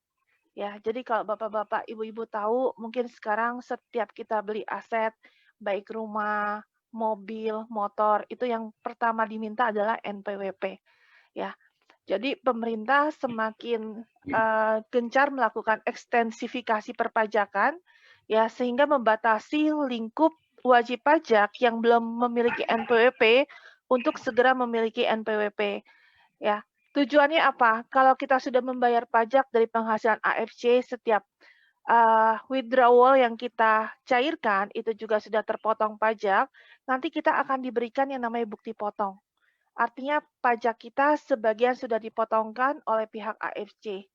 Ya, jadi kalau Bapak-bapak, Ibu-ibu tahu, mungkin sekarang setiap kita beli aset, baik rumah, mobil, motor, itu yang pertama diminta adalah NPWP. Ya, jadi pemerintah semakin gencar melakukan ekstensifikasi perpajakan, ya sehingga membatasi lingkup wajib pajak yang belum memiliki NPWP untuk segera memiliki NPWP. Ya, tujuannya apa? Kalau kita sudah membayar pajak dari penghasilan AFC setiap withdrawal yang kita cairkan itu juga sudah terpotong pajak, nanti kita akan diberikan yang namanya bukti potong. Artinya pajak kita sebagian sudah dipotongkan oleh pihak AFC.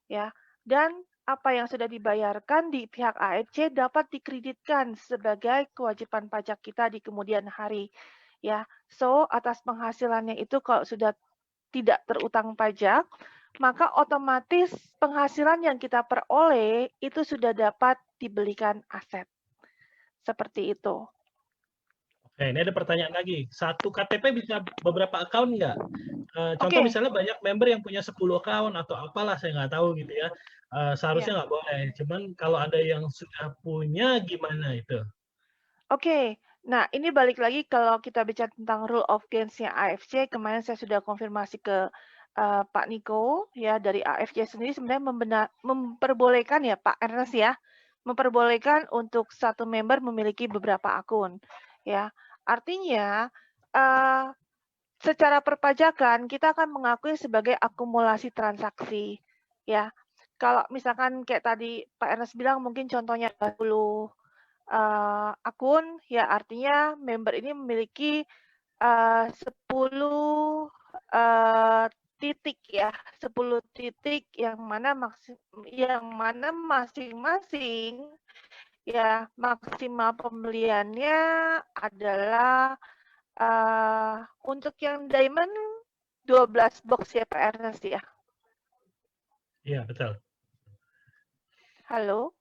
Ya. Dan apa yang sudah dibayarkan di pihak AFC dapat dikreditkan sebagai kewajiban pajak kita di kemudian hari. Ya. So, atas penghasilannya itu kalau sudah tidak terutang pajak, maka otomatis penghasilan yang kita peroleh itu sudah dapat dibelikan aset. Seperti itu. Oke, ini ada pertanyaan lagi. Satu KTP bisa beberapa account nggak? Contoh misalnya banyak member yang punya 10 account atau apalah, saya nggak tahu gitu ya. Seharusnya nggak boleh. Cuman kalau ada yang sudah punya, gimana itu? Oke. Nah, ini balik lagi kalau kita bicara tentang rule of gains-nya AFC, kemarin saya sudah konfirmasi ke Pak Niko ya dari AFC sendiri sebenarnya memperbolehkan ya Pak Ernest ya, memperbolehkan untuk satu member memiliki beberapa akun ya. Artinya secara perpajakan kita akan mengakui sebagai akumulasi transaksi, ya. Kalau misalkan kayak tadi Pak Ernest bilang mungkin contohnya 20 akun, ya artinya member ini memiliki 10 titik ya, 10 titik yang mana masing-masing ya maksimal pembeliannya adalah untuk yang diamond 12 box ya Pak Ernest ya. Iya, betul. Halo.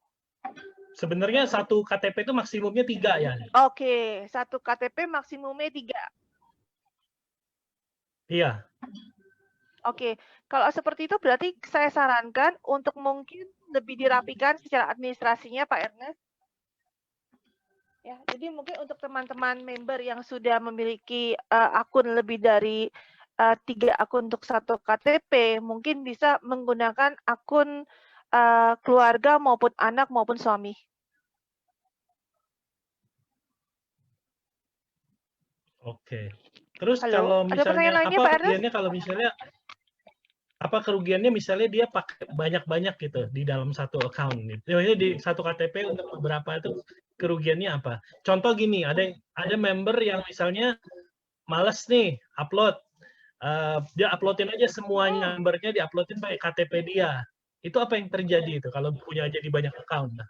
Sebenarnya satu KTP itu maksimumnya 3 ya. Oke, satu KTP maksimumnya 3. Iya. Oke, kalau seperti itu berarti saya sarankan untuk mungkin lebih dirapikan secara administrasinya Pak Ernest. Ya, jadi mungkin untuk teman-teman member yang sudah memiliki akun lebih dari 3 akun untuk satu KTP, mungkin bisa menggunakan akun keluarga maupun anak maupun suami. Oke. Terus Halo, kalau ada misalnya pertanyaan lainnya apa Pak Ernest? kerugiannya kalau misalnya misalnya dia pakai banyak-banyak gitu di dalam satu account gitu. Jadi di satu KTP untuk beberapa itu kerugiannya apa? Contoh gini, ada member yang misalnya males nih upload, dia uploadin aja semuanya membernya diuploadin pakai KTP dia. Itu apa yang terjadi itu kalau punya jadi banyak account?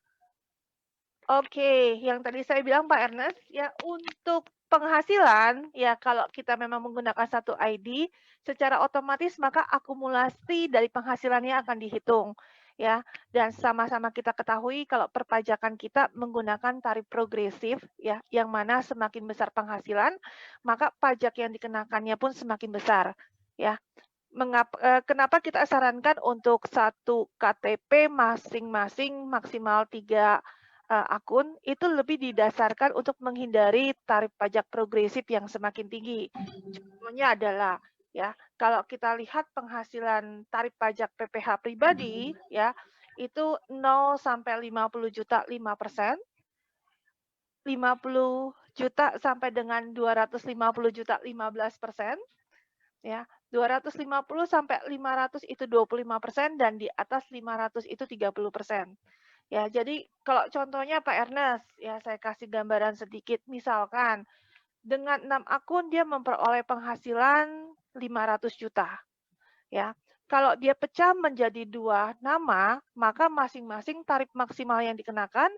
Oke, yang tadi saya bilang Pak Ernest, ya untuk penghasilan, ya kalau kita memang menggunakan satu ID, secara otomatis maka akumulasi dari penghasilannya akan dihitung. Ya, dan sama-sama kita ketahui kalau perpajakan kita menggunakan tarif progresif, ya, yang mana semakin besar penghasilan, maka pajak yang dikenakannya pun semakin besar. Ya, kenapa kita sarankan untuk satu KTP masing-masing maksimal 3 akun itu lebih didasarkan untuk menghindari tarif pajak progresif yang semakin tinggi. Contohnya adalah ya, kalau kita lihat penghasilan tarif pajak PPh pribadi ya, itu 0 sampai 50 juta 5%, 50 juta sampai dengan 250 juta 15%, ya. 250 sampai 500 itu 25% dan di atas 500 itu 30%. Ya, jadi kalau contohnya Pak Ernest, ya saya kasih gambaran sedikit. Misalkan dengan 6 akun dia memperoleh penghasilan 500 juta. Ya, kalau dia pecah menjadi 2 nama, maka masing-masing tarif maksimal yang dikenakan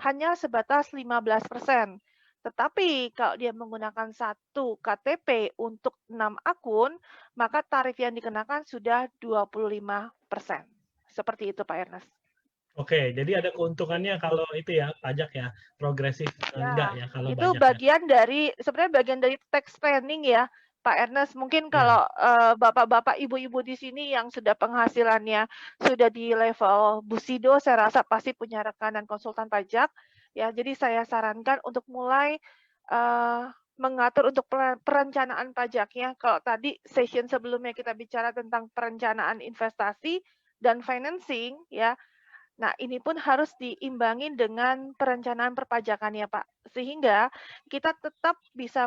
hanya sebatas 15%. Tetapi kalau dia menggunakan satu KTP untuk 6 akun, maka tarif yang dikenakan sudah 25%. Seperti itu Pak Ernest. Oke, jadi ada keuntungannya kalau itu ya pajak ya progresif enggak ya kalau itu banyak. bagian dari sebenarnya bagian dari tax planning ya Pak Ernest. Mungkin kalau bapak-bapak ibu-ibu di sini yang sudah penghasilannya sudah di level Bu Sido, saya rasa pasti punya rekanan konsultan pajak ya. Jadi saya sarankan untuk mulai mengatur untuk perencanaan pajaknya. Kalau tadi session sebelumnya kita bicara tentang perencanaan investasi dan financing ya. Nah, ini pun harus diimbangi dengan perencanaan perpajakan ya Pak, sehingga kita tetap bisa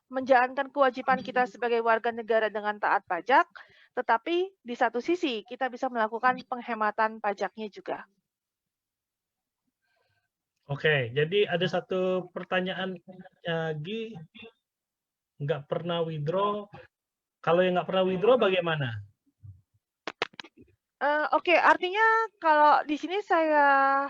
menjalankan kewajiban kita sebagai warga negara dengan taat pajak, tetapi di satu sisi kita bisa melakukan penghematan pajaknya juga. Oke, jadi ada satu pertanyaan lagi, nggak pernah withdraw. Kalau yang nggak pernah withdraw bagaimana? Oke, artinya kalau di sini saya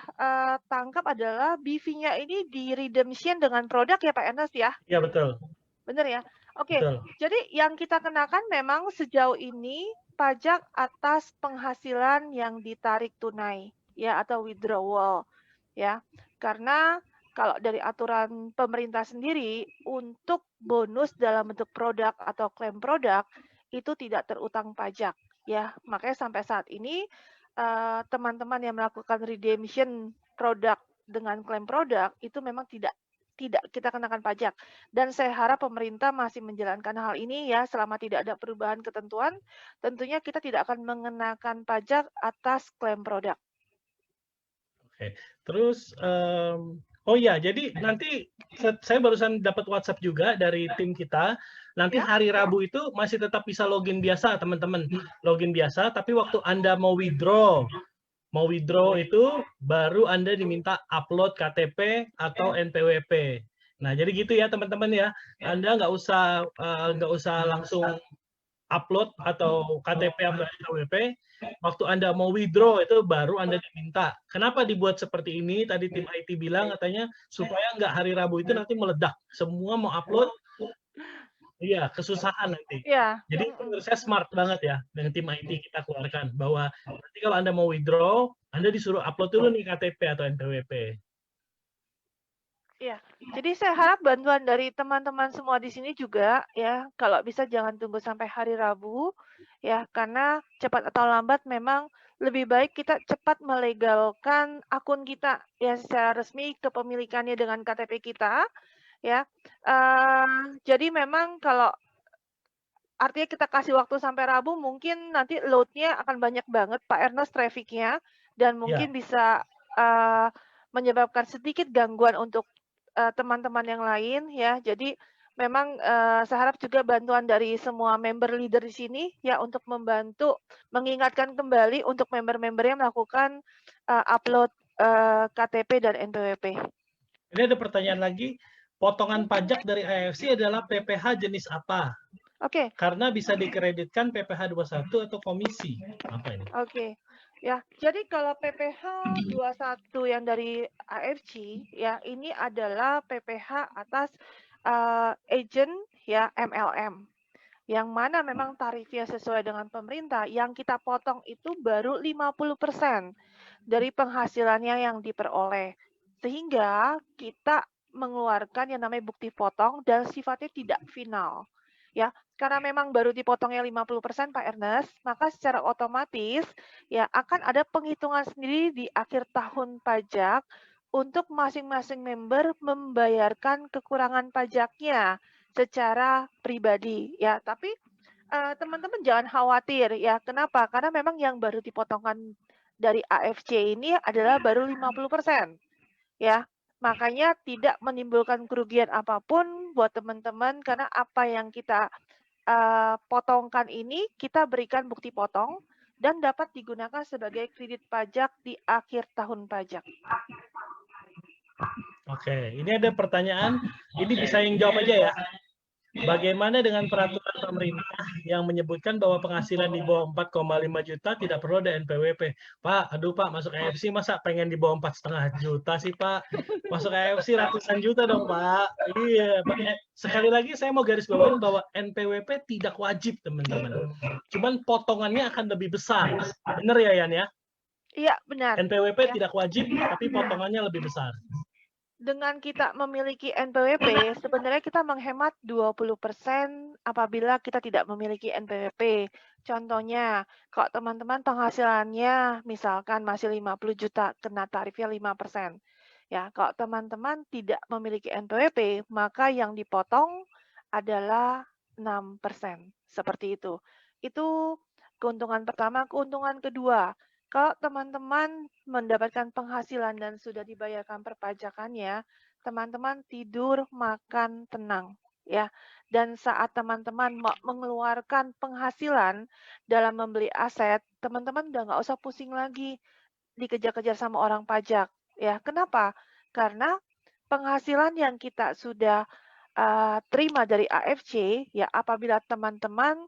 tangkap adalah BV-nya ini di redemption dengan produk ya Pak Ernest ya? Iya betul. Benar ya? Oke, Betul. jadi yang kita kenakan memang sejauh ini pajak atas penghasilan yang ditarik tunai ya atau withdrawal ya. Karena kalau dari aturan pemerintah sendiri untuk bonus dalam bentuk produk atau klaim produk itu tidak terutang pajak ya. Makanya sampai saat ini teman-teman yang melakukan redemption produk dengan klaim produk itu memang tidak kita kenakan pajak. Dan saya harap pemerintah masih menjalankan hal ini ya selama tidak ada perubahan ketentuan. Tentunya kita tidak akan mengenakan pajak atas klaim produk. Oke. Terus Oh iya, jadi nanti saya barusan dapat WhatsApp juga dari tim kita. Nanti hari Rabu itu masih tetap bisa login biasa, teman-teman. Login biasa, tapi waktu Anda mau withdraw itu baru Anda diminta upload KTP atau NPWP. Nah, jadi gitu ya, teman-teman ya. Anda nggak usah langsung upload atau KTP atau NPWP. Waktu Anda mau withdraw itu baru Anda diminta. Kenapa dibuat seperti ini? Tadi tim IT bilang katanya supaya nggak hari Rabu itu nanti meledak. Semua mau upload, iya kesusahan nanti. Iya. Jadi menurut saya smart banget ya dengan tim IT kita keluarkan bahwa nanti kalau Anda mau withdraw, Anda disuruh upload dulu nih KTP atau NPWP. Iya, jadi saya harap bantuan dari teman-teman semua di sini juga ya, kalau bisa jangan tunggu sampai hari Rabu ya, karena cepat atau lambat memang lebih baik kita cepat melegalkan akun kita ya secara resmi kepemilikannya dengan KTP kita ya. Jadi memang kalau artinya kita kasih waktu sampai Rabu, mungkin nanti load-nya akan banyak banget Pak Ernest traffic-nya dan mungkin bisa menyebabkan sedikit gangguan untuk teman-teman yang lain ya. Jadi memang saya harap juga bantuan dari semua member leader di sini ya untuk membantu mengingatkan kembali untuk member-member yang melakukan upload KTP dan NPWP. Ini ada pertanyaan lagi, potongan pajak dari AFC adalah PPh jenis apa? Oke. Karena bisa dikreditkan PPh 21 atau komisi. Apa ini? Oke. Ya, jadi kalau PPh 21 yang dari AFC ya ini adalah PPh atas agent ya MLM. Yang mana memang tarifnya sesuai dengan pemerintah, yang kita potong itu baru 50% dari penghasilannya yang diperoleh. Sehingga kita mengeluarkan yang namanya bukti potong dan sifatnya tidak final. Ya, karena memang baru dipotongnya 50% Pak Ernest, maka secara otomatis ya akan ada penghitungan sendiri di akhir tahun pajak untuk masing-masing member membayarkan kekurangan pajaknya secara pribadi ya. Tapi teman-teman jangan khawatir ya. Kenapa? Karena memang yang baru dipotongkan dari AFC ini adalah baru 50% ya. Makanya tidak menimbulkan kerugian apapun buat teman-teman karena apa yang kita potongkan ini kita berikan bukti potong dan dapat digunakan sebagai kredit pajak di akhir tahun pajak. Oke, ini ada pertanyaan, ini bisa yang jawab aja ya. Bagaimana dengan peraturan pemerintah yang menyebutkan bahwa penghasilan di bawah 4,5 juta tidak perlu ada NPWP? Pak, aduh Pak, masuk AFC masa pengen di bawah 4,5 juta sih Pak? Masuk AFC ratusan juta dong Pak. Iya, Pak. Sekali lagi saya mau garis bawahi bahwa NPWP tidak wajib teman-teman. Cuman potongannya akan lebih besar. Bener ya Yan ya? Iya, benar. NPWP tidak wajib, tapi potongannya lebih besar. Dengan kita memiliki NPWP, sebenarnya kita menghemat 20% apabila kita tidak memiliki NPWP. Contohnya, kalau teman-teman penghasilannya misalkan masih 50 juta, kena tarifnya 5%. Ya, kalau teman-teman tidak memiliki NPWP, maka yang dipotong adalah 6%. Seperti itu. Itu keuntungan pertama. Keuntungan kedua, kalau teman-teman mendapatkan penghasilan dan sudah dibayarkan perpajakannya, teman-teman tidur, makan, tenang. Ya, dan saat teman-teman mengeluarkan penghasilan dalam membeli aset, teman-teman udah nggak usah pusing lagi dikejar-kejar sama orang pajak. Ya, kenapa? Karena penghasilan yang kita sudah terima dari AFC, ya apabila teman-teman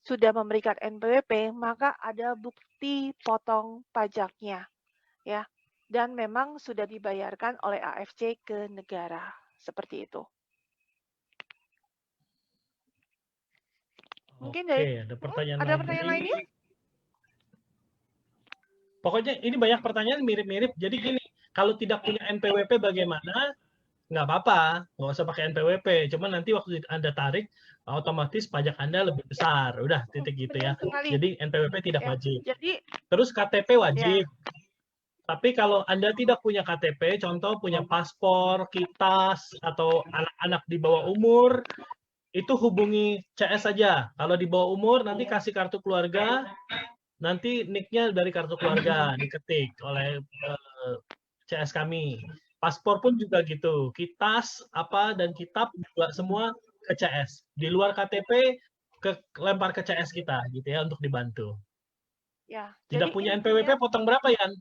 sudah memberikan NPWP, maka ada bukti potong pajaknya, ya. Dan memang sudah dibayarkan oleh AFC ke negara, seperti itu. Mungkin Oke, ada pertanyaan lainnya? Pokoknya ini banyak pertanyaan mirip-mirip. Jadi gini, kalau tidak punya NPWP bagaimana? Nggak apa-apa, nggak usah pakai NPWP. Cuman nanti waktu Anda tarik, otomatis pajak Anda lebih besar. Udah, titik gitu ya. Jadi NPWP tidak wajib. Terus KTP wajib. Tapi kalau Anda tidak punya KTP, contoh punya paspor, kitas, atau anak-anak di bawah umur, itu hubungi CS saja. Kalau di bawah umur, nanti kasih kartu keluarga, nanti nick-nya dari kartu keluarga diketik oleh CS kami. Paspor pun juga gitu. Kitas apa dan kitab juga semua ke CS. Di luar KTP lempar ke CS kita gitu ya untuk dibantu. Ya, Tidak jadi punya intinya NPWP potong berapa, Yan?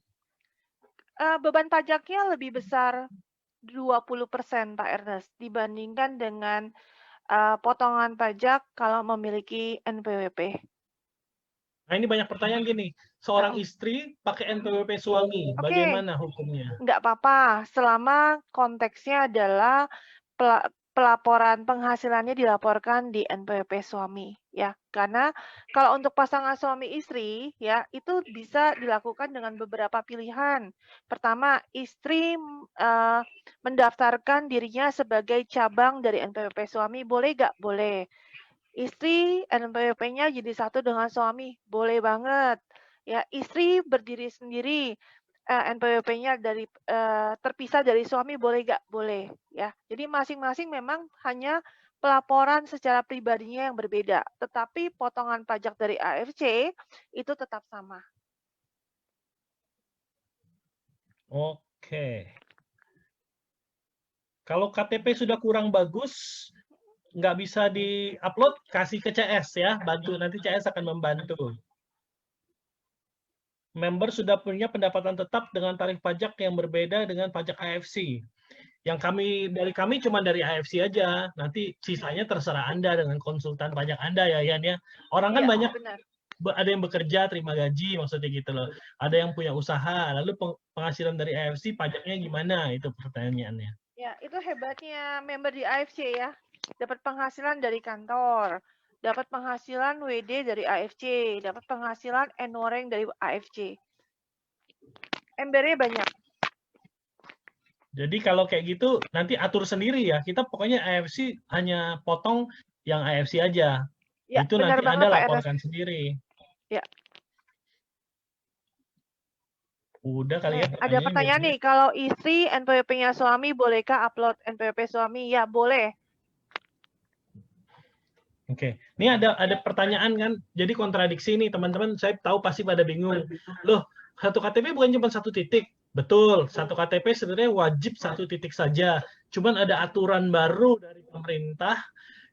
beban pajaknya lebih besar 20% Pak Ernest dibandingkan dengan potongan pajak kalau memiliki NPWP. Nah, ini banyak pertanyaan gini. Seorang istri pakai NPWP suami, Oke. bagaimana hukumnya? Nggak apa-apa, selama konteksnya adalah pelaporan penghasilannya dilaporkan di NPWP suami, ya. Karena kalau untuk pasangan suami istri, ya, itu bisa dilakukan dengan beberapa pilihan. Pertama, istri mendaftarkan dirinya sebagai cabang dari NPWP suami, boleh nggak? Boleh. Istri NPWP-nya jadi satu dengan suami, boleh banget. Ya, istri berdiri sendiri, NPWP-nya dari terpisah dari suami, boleh nggak? Boleh, ya. Jadi masing-masing memang hanya pelaporan secara pribadinya yang berbeda, tetapi potongan pajak dari AFC itu tetap sama. Oke. Kalau KTP sudah kurang bagus, nggak bisa di-upload, kasih ke CS ya, bantu. Nanti CS akan membantu. Member sudah punya pendapatan tetap dengan tarif pajak yang berbeda dengan pajak AFC. Yang dari kami cuma dari AFC aja. Nanti sisanya terserah Anda dengan konsultan pajak Anda ya, Yan ya. Orang kan banyak, benar. ada yang bekerja terima gaji maksudnya gitu loh. Ada yang punya usaha, lalu penghasilan dari AFC pajaknya gimana? Itu pertanyaannya. Ya, itu hebatnya member di AFC ya. Dapat penghasilan dari kantor, dapat penghasilan WD dari AFC, dapat penghasilan Enoreng dari AFC. Embernya banyak. Jadi kalau kayak gitu nanti atur sendiri ya. Kita pokoknya AFC hanya potong yang AFC aja. Ya, Itu benar nanti banget, Anda Pak laporkan sendiri. Ya. Udah kali ya. Ada pertanyaan nih, kalau istri NPWP-nya suami, bolehkah upload NPWP suami? Ya, boleh. Oke, ini ada pertanyaan kan, jadi kontradiksi nih teman-teman, saya tahu pasti pada bingung. Loh, satu KTP bukan cuma satu titik. Betul, satu KTP sebenarnya wajib satu titik saja. Cuman ada aturan baru dari pemerintah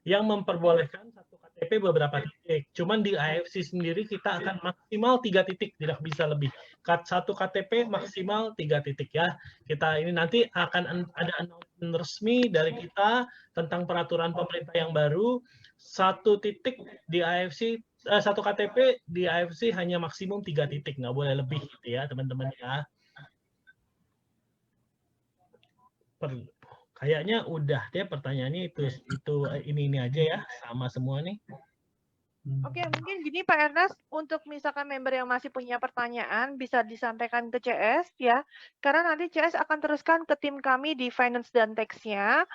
yang memperbolehkan satu KTP beberapa titik. Cuman di AFC sendiri kita akan maksimal 3 titik, tidak bisa lebih. Satu KTP maksimal 3 titik ya. Kita ini nanti akan ada announcement resmi dari kita tentang peraturan pemerintah yang baru. Satu titik di AFC, satu KTP di AFC hanya maksimum 3 titik, nggak boleh lebih gitu ya teman-teman ya. Kayaknya udah deh pertanyaannya itu ini aja ya, sama semua nih. Oke, mungkin gini Pak Ernest, untuk misalkan member yang masih punya pertanyaan bisa disampaikan ke CS ya, karena nanti CS akan teruskan ke tim kami di Finance dan Tax-nya.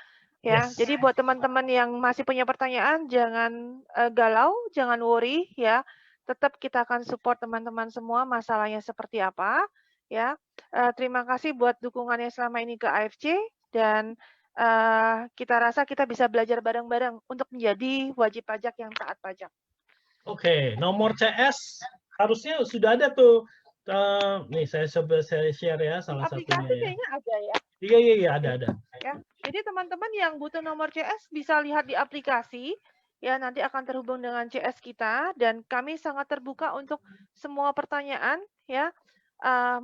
Ya, Yes. jadi buat teman-teman yang masih punya pertanyaan, jangan galau, jangan worry ya. Tetap kita akan support teman-teman semua masalahnya seperti apa ya. Terima kasih buat dukungannya selama ini ke AFC dan kita rasa kita bisa belajar bareng-bareng untuk menjadi wajib pajak yang taat pajak. Oke, nomor CS harusnya sudah ada tuh. Nih saya share ya salah satunya Aplikasi ya. kayaknya ada ya. Iya ada. Ya, jadi teman-teman yang butuh nomor CS bisa lihat di aplikasi. Ya, nanti akan terhubung dengan CS kita dan kami sangat terbuka untuk semua pertanyaan ya.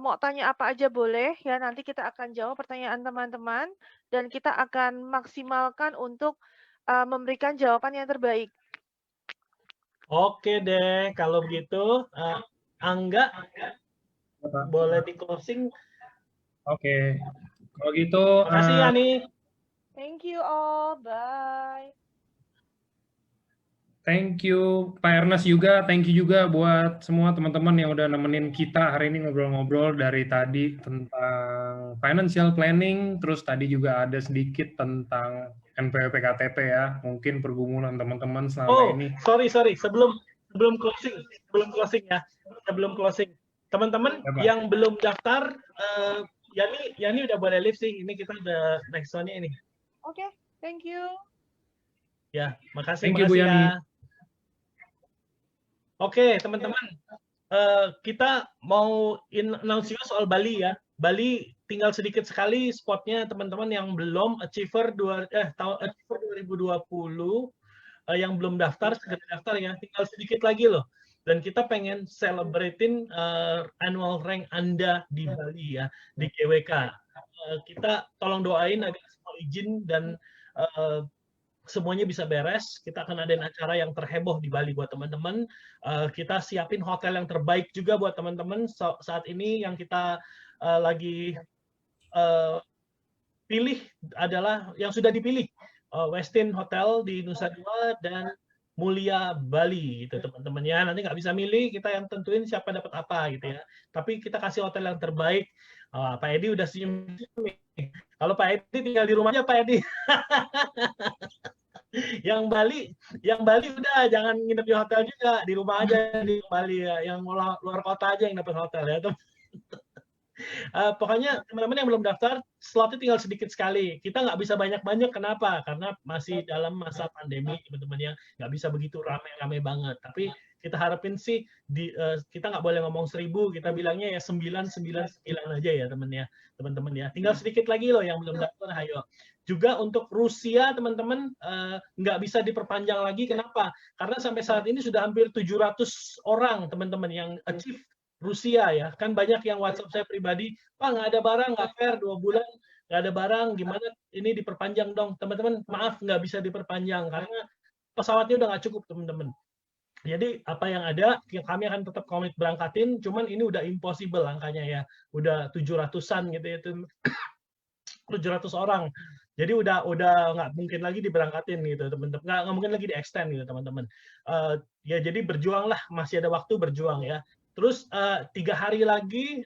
Mau tanya apa aja boleh ya, nanti kita akan jawab pertanyaan teman-teman dan kita akan maksimalkan untuk memberikan jawaban yang terbaik. Oke deh, kalau begitu Angga boleh di closing. Oke. Kalau gitu Makasih Yani. Thank you all. Bye. Thank you Pak Ernest juga, thank you juga buat semua teman-teman yang udah nemenin kita hari ini ngobrol-ngobrol dari tadi tentang financial planning, terus tadi juga ada sedikit tentang NPWP KTP ya, mungkin pergumulan teman-teman selama ini. Sorry, sebelum closing ya, sebelum closing, teman-teman yang belum daftar, Yani udah boleh live sih, ini kita udah next one-nya ini. Oke, thank you. Ya, makasih Bu Yani. ya. Oke, teman-teman, kita mau announce soal Bali ya. Bali tinggal sedikit sekali spotnya teman-teman yang belum Achiever 2020 yang belum daftar segera daftar ya, tinggal sedikit lagi loh. Dan kita pengen celebrating annual rank Anda di Bali ya, di GWK. Kita tolong doain agar semua izin dan semuanya bisa beres. Kita akan adain acara yang terheboh di Bali buat teman-teman. Kita siapin hotel yang terbaik juga buat teman-teman. Saat ini yang kita lagi pilih adalah yang sudah dipilih. Westin Hotel di Nusa Dua dan Mulia Bali gitu teman-teman ya. Nanti nggak bisa milih, kita yang tentuin siapa dapat apa gitu ya. Tapi kita kasih hotel yang terbaik. Pak Edi udah senyum. Kalau Pak Edi tinggal di rumahnya Pak Edi. yang Bali udah jangan nginep di hotel juga, di rumah aja di Bali ya. Yang luar kota aja yang dapat hotel ya teman. Pokoknya teman-teman yang belum daftar, slotnya tinggal sedikit sekali. Kita nggak bisa banyak-banyak, kenapa? Karena masih dalam masa pandemi, teman-teman ya. Nggak bisa begitu rame-rame banget. Tapi kita harapin sih, kita nggak boleh ngomong 1000, kita bilangnya ya 999 aja ya teman-teman ya. Tinggal sedikit lagi loh yang belum daftar, ayo. Juga untuk Rusia, teman-teman, nggak bisa diperpanjang lagi, kenapa? Karena sampai saat ini sudah hampir 700 orang, teman-teman, yang achieve Rusia ya, kan banyak yang WhatsApp saya pribadi, Pak nggak ada barang, nggak fair 2 bulan, nggak ada barang, gimana ini diperpanjang dong, teman-teman, maaf nggak bisa diperpanjang karena pesawatnya udah nggak cukup teman-teman. Jadi apa yang ada, kami akan tetap komit berangkatin, cuman ini udah impossible angkanya ya, udah 700-an gitu ya, 700 orang. Jadi udah nggak mungkin lagi diberangkatin gitu teman-teman, nggak mungkin lagi di extend gitu teman-teman. Ya jadi berjuanglah, masih ada waktu berjuang ya. Terus 3 hari lagi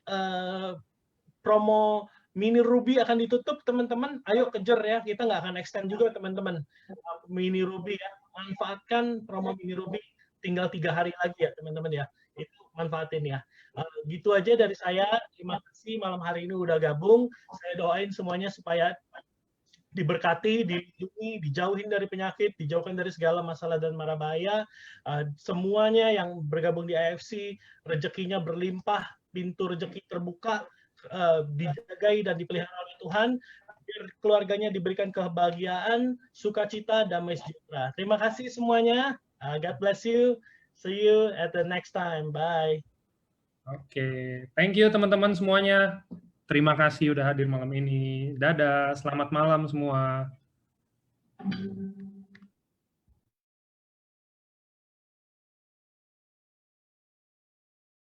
promo Mini Ruby akan ditutup teman-teman. Ayo kejar ya, kita nggak akan extend juga teman-teman. Mini Ruby ya, manfaatkan promo Mini Ruby. Tinggal 3 hari lagi ya teman-teman ya. Itu manfaatin ya. Gitu aja dari saya. Terima kasih malam hari ini udah gabung. Saya doain semuanya supaya diberkati, dilindungi, dijauhin dari penyakit, dijauhkan dari segala masalah dan mara bahaya. Semuanya yang bergabung di AFC, rezekinya berlimpah, pintu rezeki terbuka, dijagai dan dipelihara oleh Tuhan, biar keluarganya diberikan kebahagiaan, sukacita, damai sejahtera. Terima kasih semuanya. God bless you. See you at the next time. Bye. Oke, thank you teman-teman semuanya. Terima kasih udah hadir malam ini. Dadah, selamat malam semua.